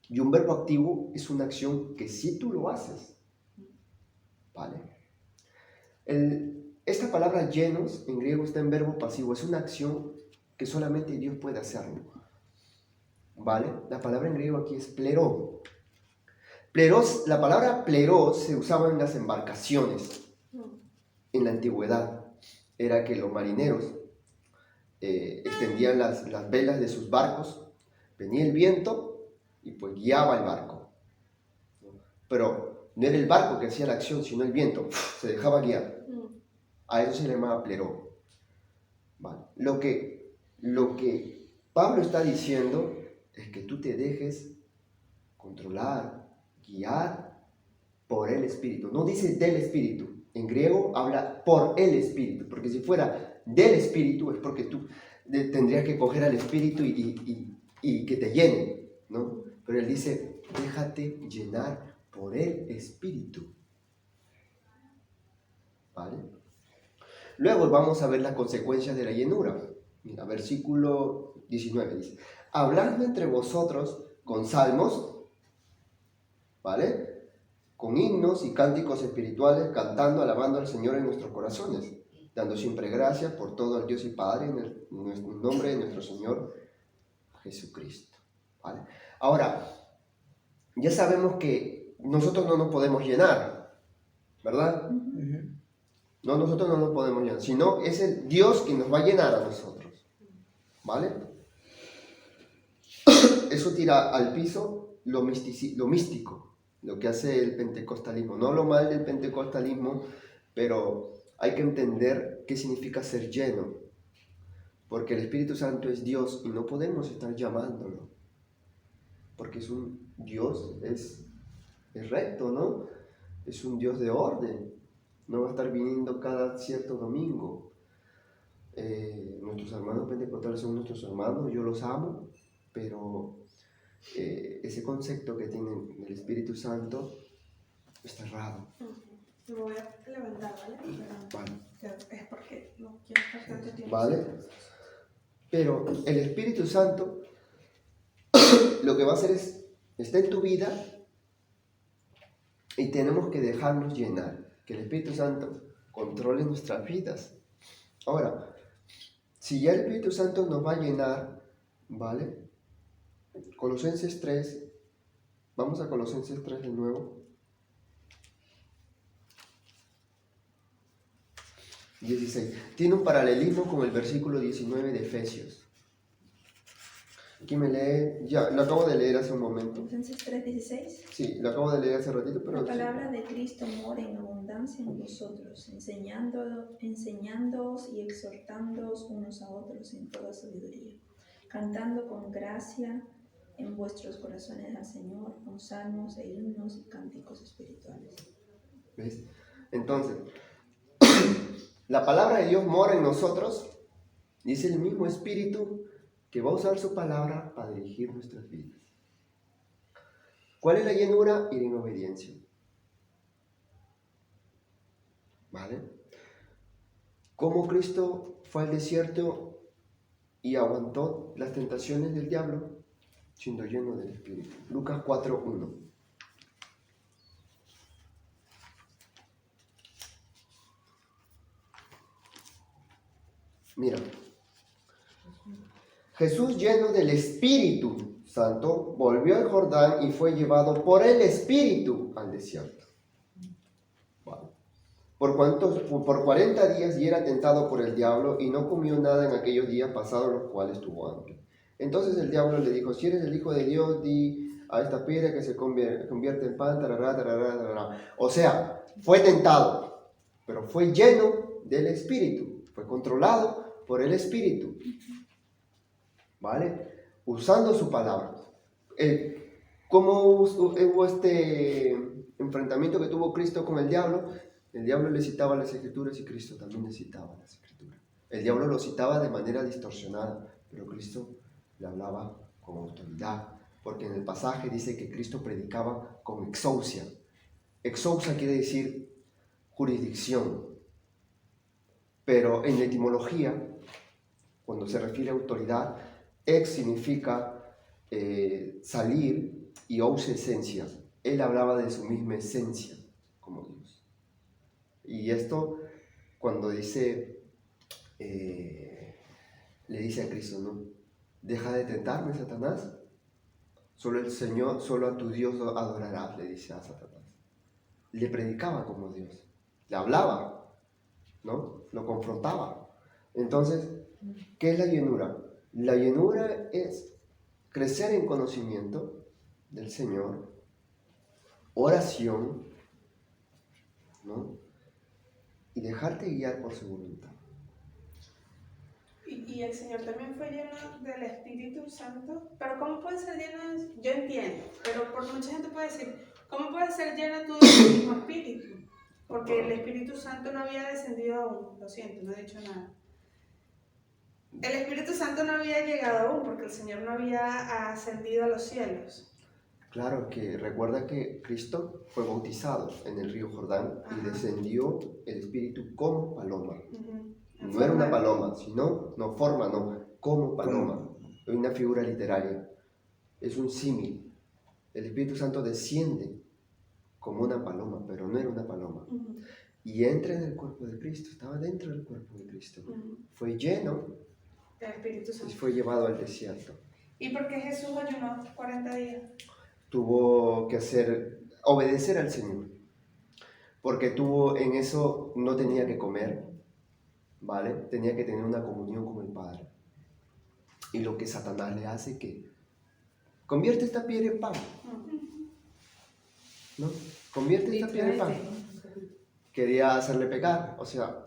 Y un verbo activo es una acción que sí tú lo haces. ¿Vale? Esta palabra llenos en griego está en verbo pasivo. Es una acción que solamente Dios puede hacerlo. ¿Vale? La palabra en griego aquí es plero. La palabra plero se usaba en las embarcaciones en la antigüedad. Era que los marineros extendían las velas de sus barcos, venía el viento y pues guiaba el barco. Pero no era el barco que hacía la acción, sino el viento, se dejaba guiar. A eso se le llamaba plero. Vale. Lo que Pablo está diciendo es que tú te dejes controlar, guiar por el Espíritu. No dice del Espíritu. En griego habla por el Espíritu, porque si fuera del Espíritu es porque tú tendrías que coger al Espíritu y que te llene, ¿no? Pero él dice, déjate llenar por el Espíritu. ¿Vale? Luego vamos a ver las consecuencias de la llenura. Mira, versículo 19 dice, hablando entre vosotros con salmos, ¿vale? Con himnos y cánticos espirituales, cantando, alabando al Señor en nuestros corazones, dando siempre gracias por todo al Dios y Padre en el nombre de nuestro Señor Jesucristo. ¿Vale? Ahora, ya sabemos que nosotros no nos podemos llenar, ¿verdad? No, nosotros no nos podemos llenar, sino es el Dios quien nos va a llenar a nosotros. ¿Vale? Eso tira al piso lo místico, lo que hace el pentecostalismo. No lo mal del pentecostalismo, pero hay que entender qué significa ser lleno. Porque el Espíritu Santo es Dios y no podemos estar llamándolo. Porque es un Dios, es recto, ¿no? Es un Dios de orden. No va a estar viniendo cada cierto domingo. Nuestros hermanos pentecostales son nuestros hermanos, yo los amo, pero ese concepto que tienen del Espíritu Santo está errado. Me voy a levantar, ¿vale? Vale. Es porque no quiero estar tanto tiempo. ¿Vale? Pero el Espíritu Santo lo que va a hacer es, está en tu vida y tenemos que dejarnos llenar, que el Espíritu Santo controle nuestras vidas. Ahora, si ya el Espíritu Santo nos va a llenar, ¿vale? Colosenses 3, vamos a Colosenses 3 de nuevo. 16. Tiene un paralelismo con el versículo 19 de Efesios. Aquí me lee, ya, lo acabo de leer hace un momento. Filipenses 3:16. Sí, lo acabo de leer hace ratito, pero La palabra de Cristo mora en abundancia en vosotros, enseñándoos y exhortándoos unos a otros en toda sabiduría, cantando con gracia en vuestros corazones al Señor, con salmos e himnos y cánticos espirituales. ¿ves? Entonces, la palabra de Dios mora en nosotros y es el mismo Espíritu que va a usar su palabra para dirigir nuestras vidas. ¿Cuál es la llenura? Ir en obediencia. ¿Vale? Cómo Cristo fue al desierto y aguantó las tentaciones del diablo siendo lleno del Espíritu. Lucas 4:1. Mira, Jesús lleno del Espíritu Santo volvió al Jordán y fue llevado por el Espíritu al desierto. Vale. Por 40 días y era tentado por el diablo y no comió nada en aquellos días pasados los cuales tuvo hambre. Entonces el diablo le dijo, si eres el Hijo de Dios, di a esta piedra que se convierte en pan, tarará, tarará, tarará. O sea, fue tentado, pero fue lleno del Espíritu, fue controlado por el Espíritu. ¿Vale? Usando su palabra. ¿Cómo hubo este enfrentamiento que tuvo Cristo con el diablo? El diablo le citaba las Escrituras y Cristo también le citaba las Escrituras. El diablo lo citaba de manera distorsionada, pero Cristo le hablaba con autoridad, porque en el pasaje dice que Cristo predicaba con exousia. Exousia quiere decir jurisdicción, pero en la etimología, cuando se refiere a autoridad, ex significa salir y ous esencia. Él hablaba de su misma esencia como Dios. Y esto cuando dice, le dice a Cristo, ¿no? Deja de tentarme, Satanás. Solo el Señor, solo a tu Dios adorarás, le dice a Satanás. Le predicaba como Dios. Le hablaba, ¿no? Lo confrontaba. Entonces, ¿qué es la llenura? La llenura es crecer en conocimiento del Señor, oración, ¿no? Y dejarte guiar por su voluntad. Y el Señor también fue lleno del Espíritu Santo. Pero ¿cómo puede ser lleno? Yo entiendo, pero por mucha gente puede decir, ¿cómo puedes ser lleno tú del mismo Espíritu? Porque el Espíritu Santo no había descendido aún. Lo siento, no he dicho nada. El Espíritu Santo no había llegado aún porque el Señor no había ascendido a los cielos. Claro que recuerda que Cristo fue bautizado en el río Jordán. Ajá. Y descendió el Espíritu como paloma. Uh-huh. No era una paloma, sino, no forma, no, como paloma. Es una figura literaria. Es un símil. El Espíritu Santo desciende como una paloma, pero no era una paloma. Uh-huh. Y entra en el cuerpo de Cristo, estaba dentro del cuerpo de Cristo. Uh-huh. Fue lleno del Espíritu Santo. Y fue llevado al desierto. ¿Y por qué Jesús ayunó 40 días? Tuvo que obedecer al Señor. Porque en eso no tenía que comer, ¿vale? Tenía que tener una comunión con el Padre. Y lo que Satanás le hace, que convierte esta piedra en pan. ¿No? Convierte esta piedra en pan. Quería hacerle pecar, o sea,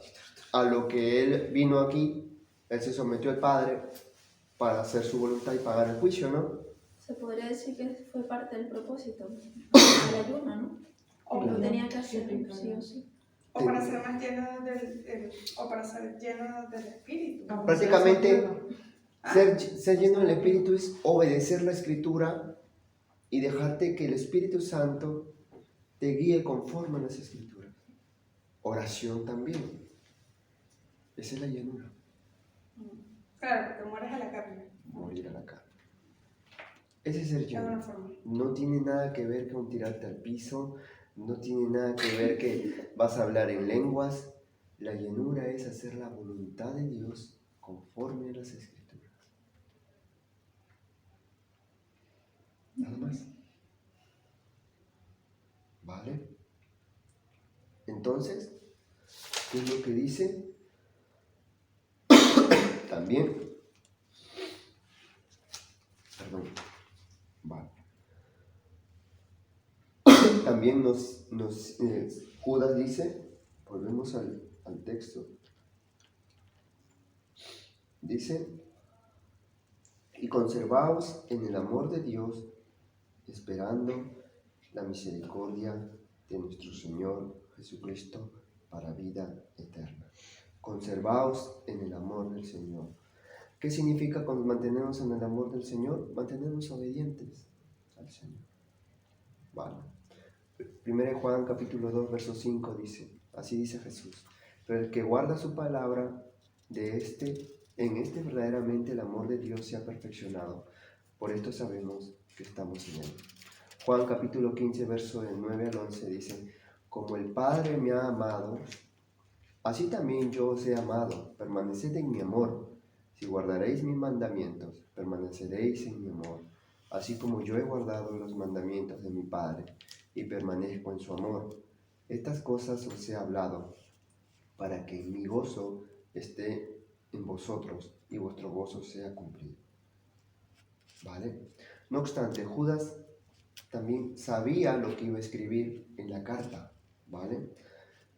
a lo que él vino aquí, él se sometió al Padre para hacer su voluntad y pagar el juicio, ¿no? Se podría decir que fue parte del propósito del ayuno, ¿no? O lo tenía que hacer, sí o sí. O para ser más lleno del Espíritu. Prácticamente, ser lleno del Espíritu es obedecer la Escritura y dejarte que el Espíritu Santo te guíe conforme a las Escrituras. Oración también. Esa es la llenura. Claro, porque mueres a la carne. Morir a la carne. Ese es ser lleno. No tiene nada que ver con tirarte al piso, no tiene nada que ver que vas a hablar en lenguas. La llenura es hacer la voluntad de Dios conforme a las Escrituras. Nada más. ¿Vale? Entonces, ¿qué es lo que dice? También Perdón. Vale. También Judas dice, volvemos al texto, dice, y conservaos en el amor de Dios, esperando la misericordia de nuestro Señor Jesucristo para vida eterna. Conservaos en el amor del Señor. ¿Qué significa mantenernos en el amor del Señor? Mantenernos obedientes al Señor. Vale. 1 Juan capítulo 2, verso 5 dice, así dice Jesús, pero el que guarda su palabra, en este verdaderamente el amor de Dios se ha perfeccionado. Por esto sabemos que estamos en él. Juan capítulo 15, verso del 9 al 11 dice, como el Padre me ha amado, así también yo os he amado, permaneced en mi amor. Si guardaréis mis mandamientos, permaneceréis en mi amor, así como yo he guardado los mandamientos de mi Padre y permanezco en su amor. Estas cosas os he hablado, para que mi gozo esté en vosotros y vuestro gozo sea cumplido. ¿Vale? No obstante, Judas también sabía lo que iba a escribir en la carta. ¿Vale?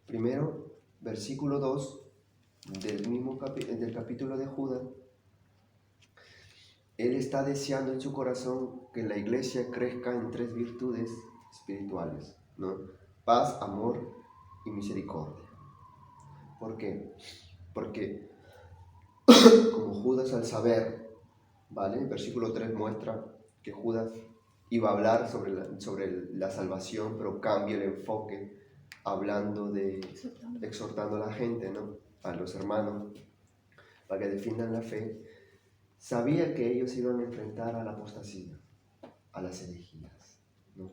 Primero, versículo 2 del capítulo de Judas. Él está deseando en su corazón que la iglesia crezca en 3 virtudes espirituales, ¿no? Paz, amor y misericordia. ¿Por qué? Porque como Judas al saber, ¿vale? El versículo 3 muestra que Judas iba a hablar sobre la salvación, pero cambia el enfoque hablando exhortando a la gente, ¿no? A los hermanos, para que defiendan la fe. Sabía que ellos iban a enfrentar a la apostasía, a las herejías, ¿no?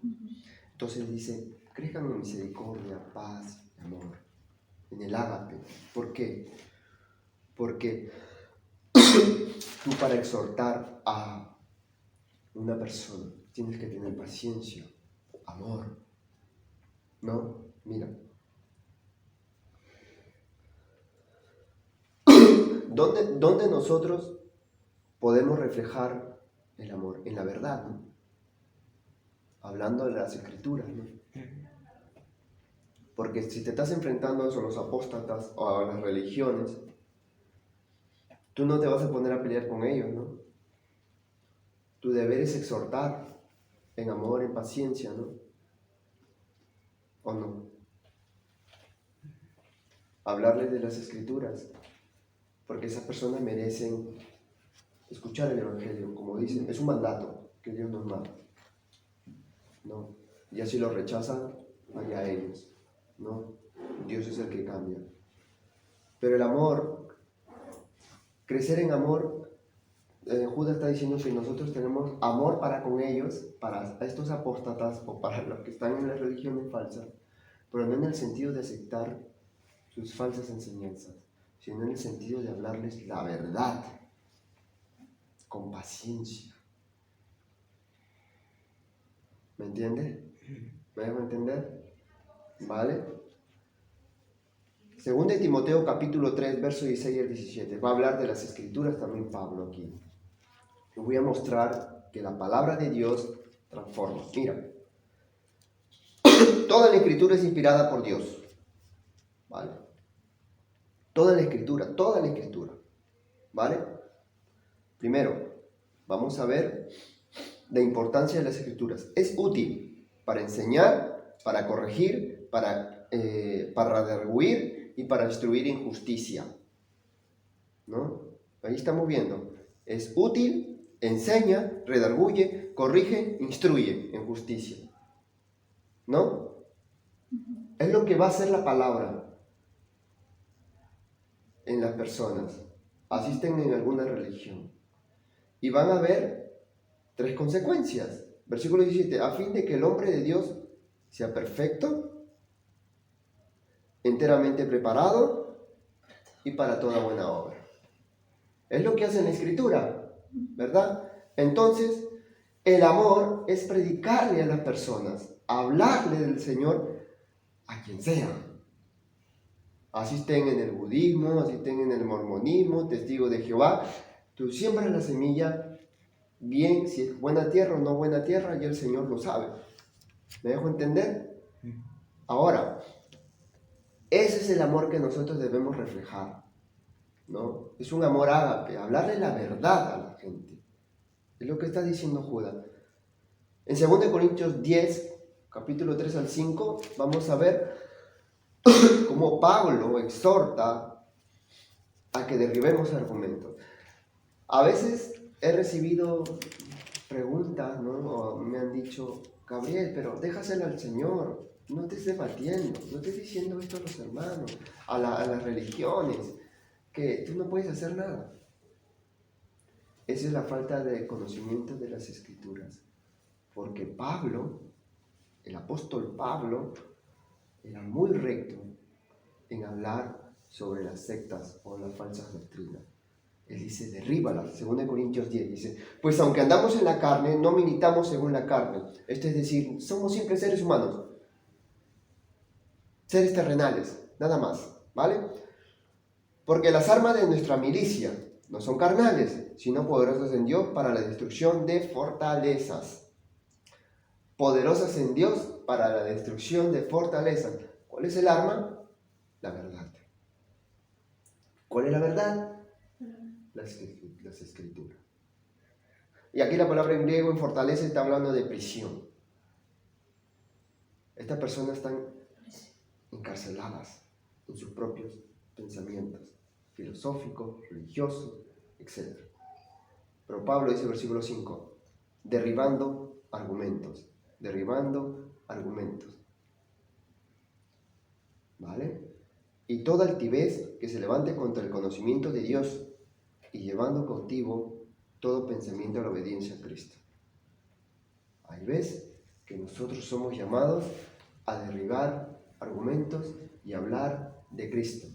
Entonces dice, crezcan en misericordia, paz, amor, en el ágape. ¿Por qué? Porque tú para exhortar a una persona tienes que tener paciencia, amor, ¿no? Mira, ¿dónde nosotros podemos reflejar el amor? En la verdad, ¿no? Hablando de las escrituras, ¿no? Porque si te estás enfrentando a los apóstatas o a las religiones, tú no te vas a poner a pelear con ellos, ¿no? Tu deber es exhortar en amor, en paciencia, ¿no? ¿O no? Hablarles de las escrituras, porque esas personas merecen escuchar el Evangelio, como dicen, es un mandato que Dios nos manda, ¿no? Y así lo rechazan, allá ellos, ¿no? Dios es el que cambia. Pero el amor, crecer en amor, Judas está diciendo que nosotros tenemos amor para con ellos, para estos apóstatas o para los que están en las religiones falsas, pero no en el sentido de aceptar sus falsas enseñanzas, sino en el sentido de hablarles la verdad, con paciencia. ¿Me entiendes? ¿Me dejo entender? ¿Vale? Segunda de Timoteo capítulo 3, versos 16 al 17. Va a hablar de las escrituras también Pablo aquí. Les voy a mostrar que la palabra de Dios transforma. Mira, toda la escritura es inspirada por Dios. ¿Vale? Toda la escritura. ¿Vale? Primero, vamos a ver la importancia de las escrituras. Es útil para enseñar, para corregir, para redarguir y para instruir en justicia, ¿no? Ahí estamos viendo. Es útil, enseña, redarguye, corrige, instruye en justicia, ¿no? Es lo que va a hacer la palabra en las personas. Asisten en alguna religión y van a ver 3 consecuencias. Versículo 17, a fin de que el hombre de Dios sea perfecto, enteramente preparado y para toda buena obra. Es lo que hace la Escritura, ¿verdad? Entonces, el amor es predicarle a las personas, hablarle del Señor a quien sea. Así estén en el budismo, así estén en el mormonismo, testigos de Jehová. Tú siembras la semilla bien si es buena tierra o no buena tierra, y el Señor lo sabe. ¿Me dejo entender? Ahora, ese es el amor que nosotros debemos reflejar, ¿no? Es un amor ágape, hablarle la verdad a la gente. Es lo que está diciendo Judas. En 2 Corintios 10, capítulo 3 al 5, vamos a ver cómo Pablo exhorta a que derribemos argumentos. A veces he recibido preguntas, ¿no? O me han dicho, Gabriel, pero déjaselo al Señor, no te estés debatiendo, no estés diciendo esto a los hermanos, a las religiones, que tú no puedes hacer nada. Esa es la falta de conocimiento de las Escrituras. Porque Pablo, el apóstol Pablo, era muy recto en hablar sobre las sectas o las falsas doctrinas. Él dice, derríbalas. 2 Corintios 10 dice, pues aunque andamos en la carne, no militamos según la carne. Esto es decir, somos simples seres humanos, seres terrenales, nada más, ¿vale? Porque las armas de nuestra milicia no son carnales, sino poderosas en Dios para la destrucción de fortalezas. Poderosas en Dios para la destrucción de fortalezas. ¿Cuál es el arma? La verdad. ¿Cuál es la verdad? Las Escrituras. Y aquí la palabra en griego en fortaleza está hablando de prisión. Estas personas están encarceladas en sus propios pensamientos filosóficos, religiosos, etc. Pero Pablo dice, versículo 5, derribando argumentos. ¿Vale? Y toda altivez que se levante contra el conocimiento de Dios y llevando cautivo todo pensamiento a la obediencia a Cristo. Ahí ves que nosotros somos llamados a derribar argumentos y hablar de Cristo.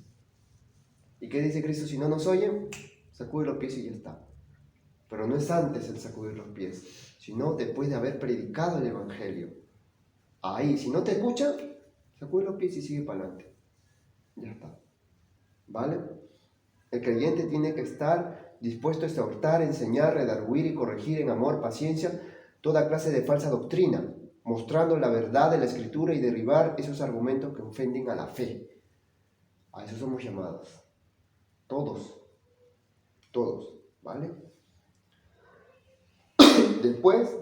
¿Y qué dice Cristo? Si no nos oyen, sacude los pies y ya está. Pero no es antes el sacudir los pies, sino después de haber predicado el Evangelio. Ahí, si no te escuchan, sacude los pies y sigue para adelante. Ya está. ¿Vale? El creyente tiene que estar dispuesto a exhortar, enseñar, redarguir y corregir en amor, paciencia, toda clase de falsa doctrina, mostrando la verdad de la Escritura y derribar esos argumentos que ofenden a la fe. A eso somos llamados. Todos, ¿vale? Después,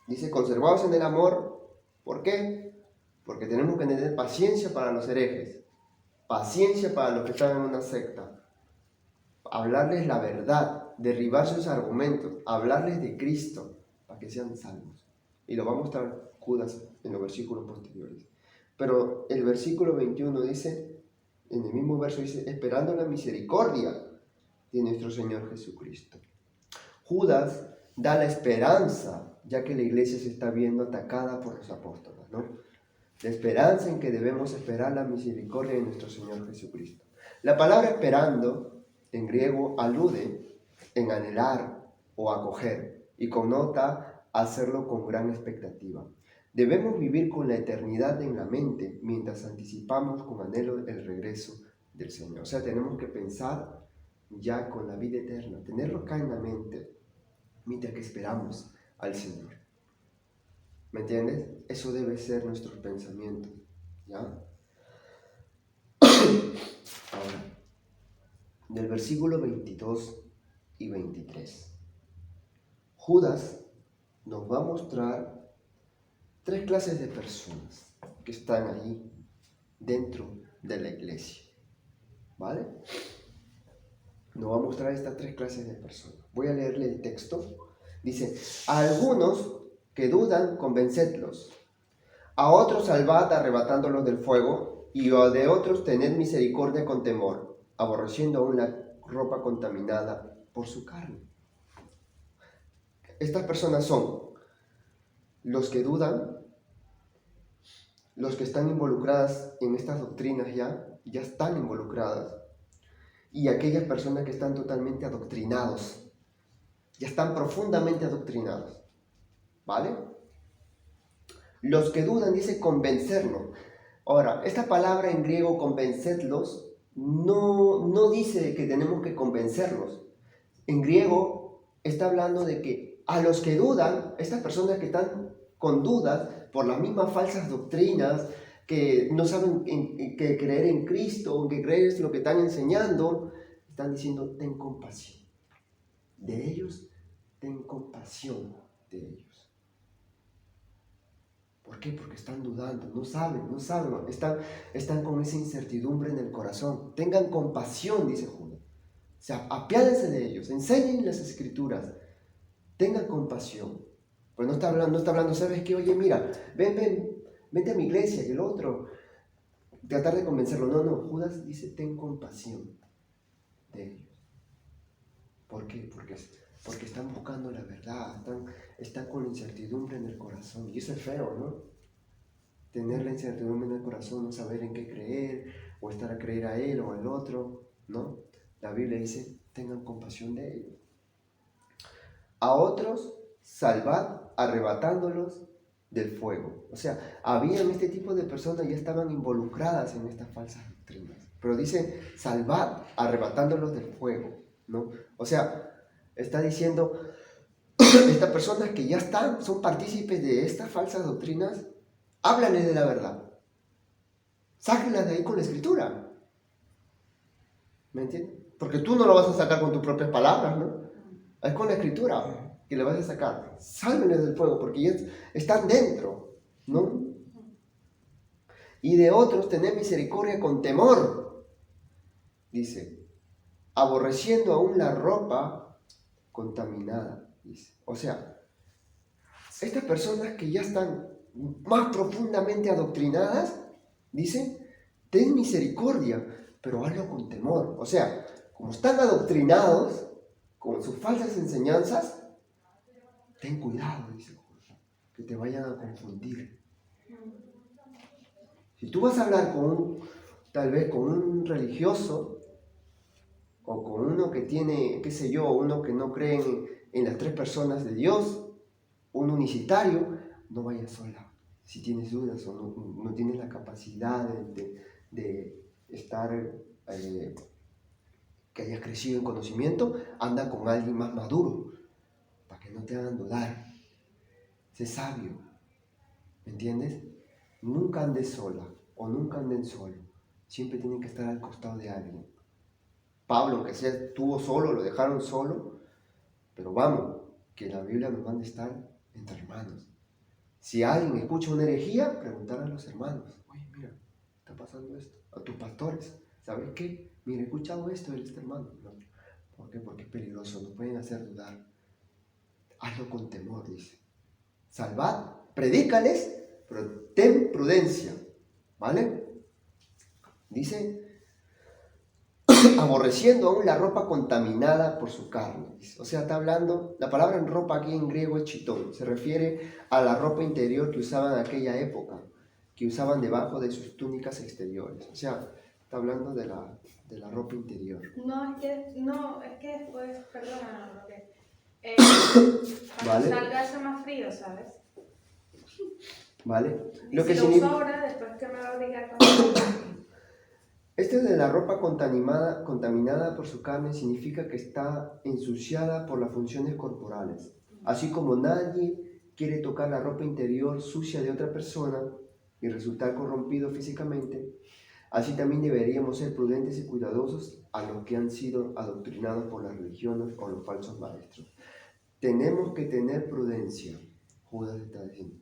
dice, conservados en el amor. ¿Por qué? Porque tenemos que tener paciencia para los herejes, paciencia para los que están en una secta, hablarles la verdad, derribar sus argumentos, hablarles de Cristo, para que sean salvos. Y lo va a mostrar Judas en los versículos posteriores. Pero el versículo 21 dice, en el mismo verso dice, esperando la misericordia de nuestro Señor Jesucristo. Judas da la esperanza, ya que la iglesia se está viendo atacada por los apóstoles, ¿no? La esperanza en que debemos esperar la misericordia de nuestro Señor Jesucristo. La palabra esperando, en griego, alude en anhelar o acoger, y connota hacerlo con gran expectativa. Debemos vivir con la eternidad en la mente, mientras anticipamos con anhelo el regreso del Señor. O sea, tenemos que pensar ya con la vida eterna, tenerlo acá en la mente, mientras que esperamos al Señor. ¿Me entiendes? Eso debe ser nuestro pensamiento, ¿ya? Ahora, del versículo 22 y 23, Judas nos va a mostrar tres clases de personas que están ahí dentro de la iglesia, ¿vale? Nos va a mostrar estas tres clases de personas. Voy a leerle el texto. Dice, a algunos que dudan, convencedlos. A otros salvad arrebatándolos del fuego, y de otros tened misericordia con temor, aborreciendo aún la ropa contaminada por su carne. Estas personas son los que dudan, los que están involucradas en estas doctrinas ya están involucradas, y aquellas personas que están totalmente adoctrinados, ya están profundamente adoctrinados, ¿vale? Los que dudan dice convencerlos. Ahora, esta palabra en griego convencedlos no dice que tenemos que convencerlos. En griego está hablando de que a los que dudan, estas personas que están con dudas por las mismas falsas doctrinas, que no saben que creer en Cristo, que creer es lo que están enseñando, están diciendo, ten compasión de ellos, ten compasión de ellos. ¿Por qué? Porque están dudando, no saben, están con esa incertidumbre en el corazón. Tengan compasión, dice Judas. O sea, apiádense de ellos, enseñen las Escrituras, tengan compasión. Pues no está hablando, ¿sabes qué? Oye, mira, vente a mi iglesia, y el otro, tratar de convencerlo. No, Judas dice, ten compasión de ellos. ¿Por qué? Porque están buscando la verdad, están con la incertidumbre en el corazón. Y eso es feo, ¿no? Tener la incertidumbre en el corazón, no saber en qué creer, o estar a creer a él o al otro, ¿no? La Biblia dice, tengan compasión de ellos. A otros, salvad, arrebatándolos del fuego. O sea, habían este tipo de personas, ya estaban involucradas en estas falsas doctrinas. Pero dice, salvad, arrebatándolos del fuego, ¿no? O sea, está diciendo, estas personas que ya son partícipes de estas falsas doctrinas, háblanles de la verdad. Sáquenlas de ahí con la Escritura. ¿Me entiendes? Porque tú no lo vas a sacar con tus propias palabras, ¿no? Es con la Escritura que le vas a sacar. Sálvenles del fuego, porque ya están dentro, ¿no? Y de otros, tener misericordia con temor. Dice, aborreciendo aún la ropa contaminada. Dice. O sea, estas personas que ya están más profundamente adoctrinadas, dice, ten misericordia, pero hazlo con temor. O sea, como están adoctrinados con sus falsas enseñanzas, ten cuidado, dice Jorge, que te vayan a confundir. Si tú vas a hablar tal vez con un religioso, o con uno que tiene, qué sé yo, uno que no cree en las tres personas de Dios, un unicitario, no vayas sola. Si tienes dudas o no tienes la capacidad de estar, que hayas crecido en conocimiento, anda con alguien más maduro, para que no te hagan dudar. Sé sabio, ¿me entiendes? Nunca andes sola o nunca anden solo. Siempre tienen que estar al costado de alguien. Pablo, aunque estuvo solo, lo dejaron solo, pero vamos, que la Biblia nos manda a estar entre hermanos. Si alguien escucha una herejía, preguntar a los hermanos, oye, mira, está pasando esto, a tus pastores, ¿sabes qué? Mira, he escuchado esto de este hermano. No. ¿Por qué? Porque es peligroso, nos pueden hacer dudar. Hazlo con temor, dice. Salvad, predícales, pero ten prudencia, ¿vale? Dice, aborreciendo aún la ropa contaminada por su carne. O sea, está hablando, la palabra en ropa aquí en griego es chitón, se refiere a la ropa interior que usaban en aquella época, que usaban debajo de sus túnicas exteriores. O sea, está hablando de la ropa interior. No, es que después, perdóname, porque cuando ¿Vale? salga hace más frío, ¿sabes? ¿Vale? Y Lo si que lo significa... uso ahora, después que me va a obligar con... Este de la ropa contaminada por su carne significa que está ensuciada por las funciones corporales. Así como nadie quiere tocar la ropa interior sucia de otra persona y resultar corrompido físicamente, así también deberíamos ser prudentes y cuidadosos a los que han sido adoctrinados por las religiones o los falsos maestros. Tenemos que tener prudencia, Judas está diciendo.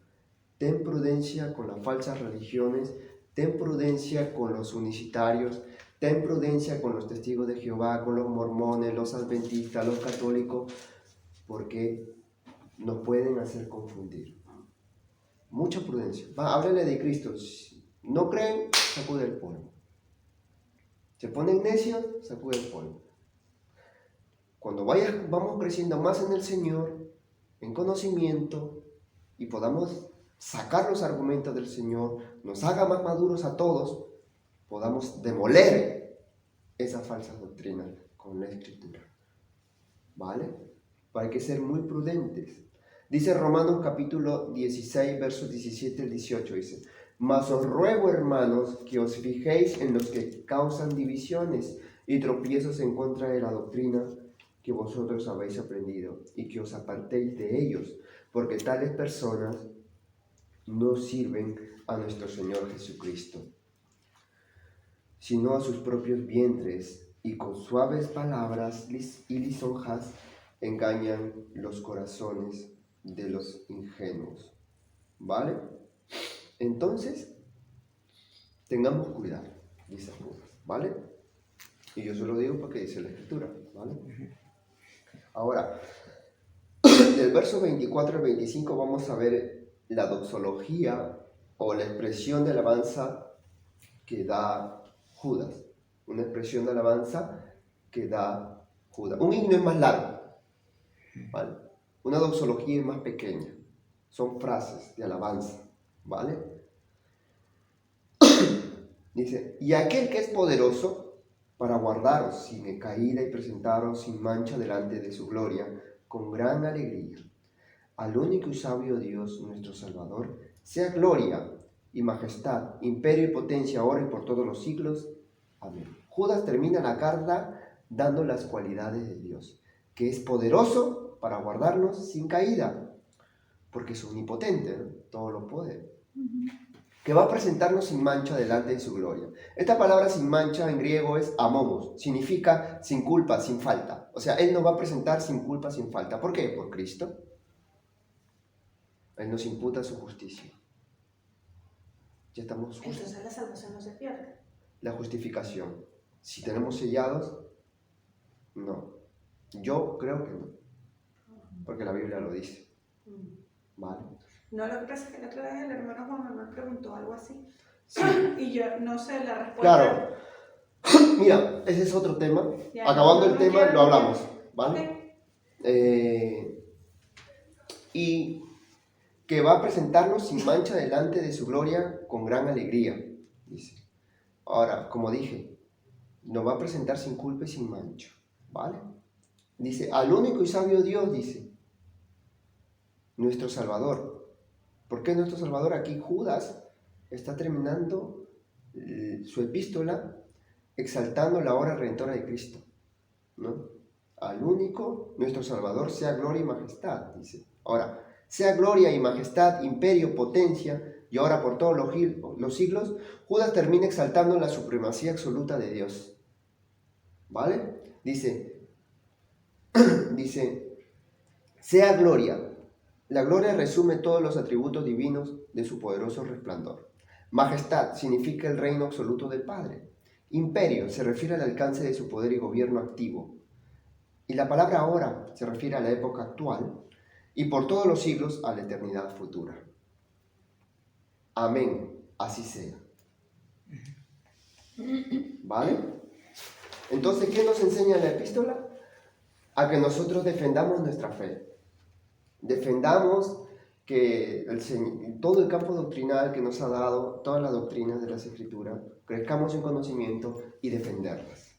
Ten prudencia con las falsas religiones, ten prudencia con los unicitarios, ten prudencia con los testigos de Jehová, con los mormones, los adventistas, los católicos, porque nos pueden hacer confundir. Mucha prudencia. Háblale de Cristo. Si no creen, sacude el polvo. Se ponen necios, sacude el polvo. Cuando vamos creciendo más en el Señor, en conocimiento, y podamos sacar los argumentos del Señor, nos haga más maduros a todos, podamos demoler esas falsas doctrinas con la Escritura. ¿Vale? Hay que ser muy prudentes. Dice Romanos capítulo 16, versos 17 al 18, dice, mas os ruego, hermanos, que os fijéis en los que causan divisiones y tropiezos en contra de la doctrina, que vosotros habéis aprendido y que os apartéis de ellos, porque tales personas no sirven a nuestro Señor Jesucristo, sino a sus propios vientres, y con suaves palabras y lisonjas engañan los corazones de los ingenuos. ¿Vale? Entonces, tengamos cuidado, dice Judas, ¿vale? Y yo se lo digo porque dice la Escritura, ¿vale? Ahora, del verso 24 al 25 vamos a ver la doxología o la expresión de alabanza que da Judas. Una expresión de alabanza que da Judas. Un himno es más largo, ¿vale? Una doxología es más pequeña. Son frases de alabanza, ¿vale? Dice, y aquel que es poderoso para guardaros sin caída y presentaros sin mancha delante de su gloria, con gran alegría. Al único y sabio Dios, nuestro Salvador, sea gloria y majestad, imperio y potencia, ahora y por todos los siglos. Amén. Judas termina la carta dando las cualidades de Dios, que es poderoso para guardarnos sin caída, porque es omnipotente, ¿no? Todo lo puede. Que va a presentarnos sin mancha delante de su gloria. Esta palabra sin mancha en griego es amomos, significa sin culpa, sin falta. O sea, Él nos va a presentar sin culpa, sin falta. ¿Por qué? Por Cristo. Él nos imputa su justicia. Ya estamos justos. Entonces la salvación no se pierde. La justificación. Si tenemos sellados, no. Yo creo que no. Porque la Biblia lo dice. ¿Vale? No, lo que pasa es que la otra vez el hermano Juan Manuel preguntó algo así. Sí. Y yo no sé la respuesta. Claro. Mira, ese es otro tema. Ya, Acabando el no tema, quiero- lo hablamos. ¿Vale? Ok. Y que va a presentarnos sin mancha delante de su gloria con gran alegría, dice. Ahora, como dije, nos va a presentar sin culpa y sin mancha, ¿vale? Dice, al único y sabio Dios, dice, nuestro Salvador. ¿Por qué nuestro Salvador? Aquí Judas está terminando su epístola exaltando la obra redentora de Cristo, ¿no? Al único, nuestro Salvador, sea gloria y majestad, dice. Ahora, sea gloria y majestad, imperio, potencia, y ahora por todos los siglos, Judas termina exaltando la supremacía absoluta de Dios. ¿Vale? Dice, sea gloria. La gloria resume todos los atributos divinos de su poderoso resplandor. Majestad significa el reino absoluto del Padre. Imperio se refiere al alcance de su poder y gobierno activo. Y la palabra ahora se refiere a la época actual y por todos los siglos a la eternidad futura. Amén, así sea. ¿Vale? Entonces, ¿qué nos enseña la epístola? A que nosotros defendamos nuestra fe. Defendamos que todo el campo doctrinal que nos ha dado, todas las doctrinas de las Escrituras, crezcamos en conocimiento y defenderlas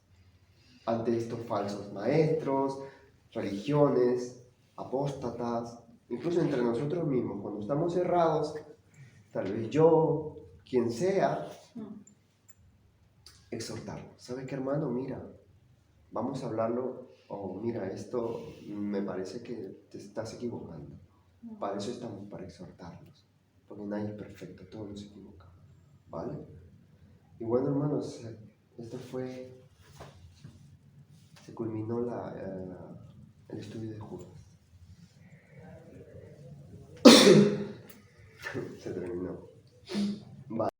ante estos falsos maestros, religiones, apóstatas, incluso entre nosotros mismos. Cuando estamos errados, tal vez yo, quien sea, exhortarlo. ¿Sabes qué, hermano? Mira, vamos a hablarlo, o mira, esto me parece que te estás equivocando. Para eso estamos, para exhortarlos, porque nadie es perfecto, todos nos equivocamos, ¿vale? Y bueno, hermanos, esto se culminó el estudio de Judas. Se terminó.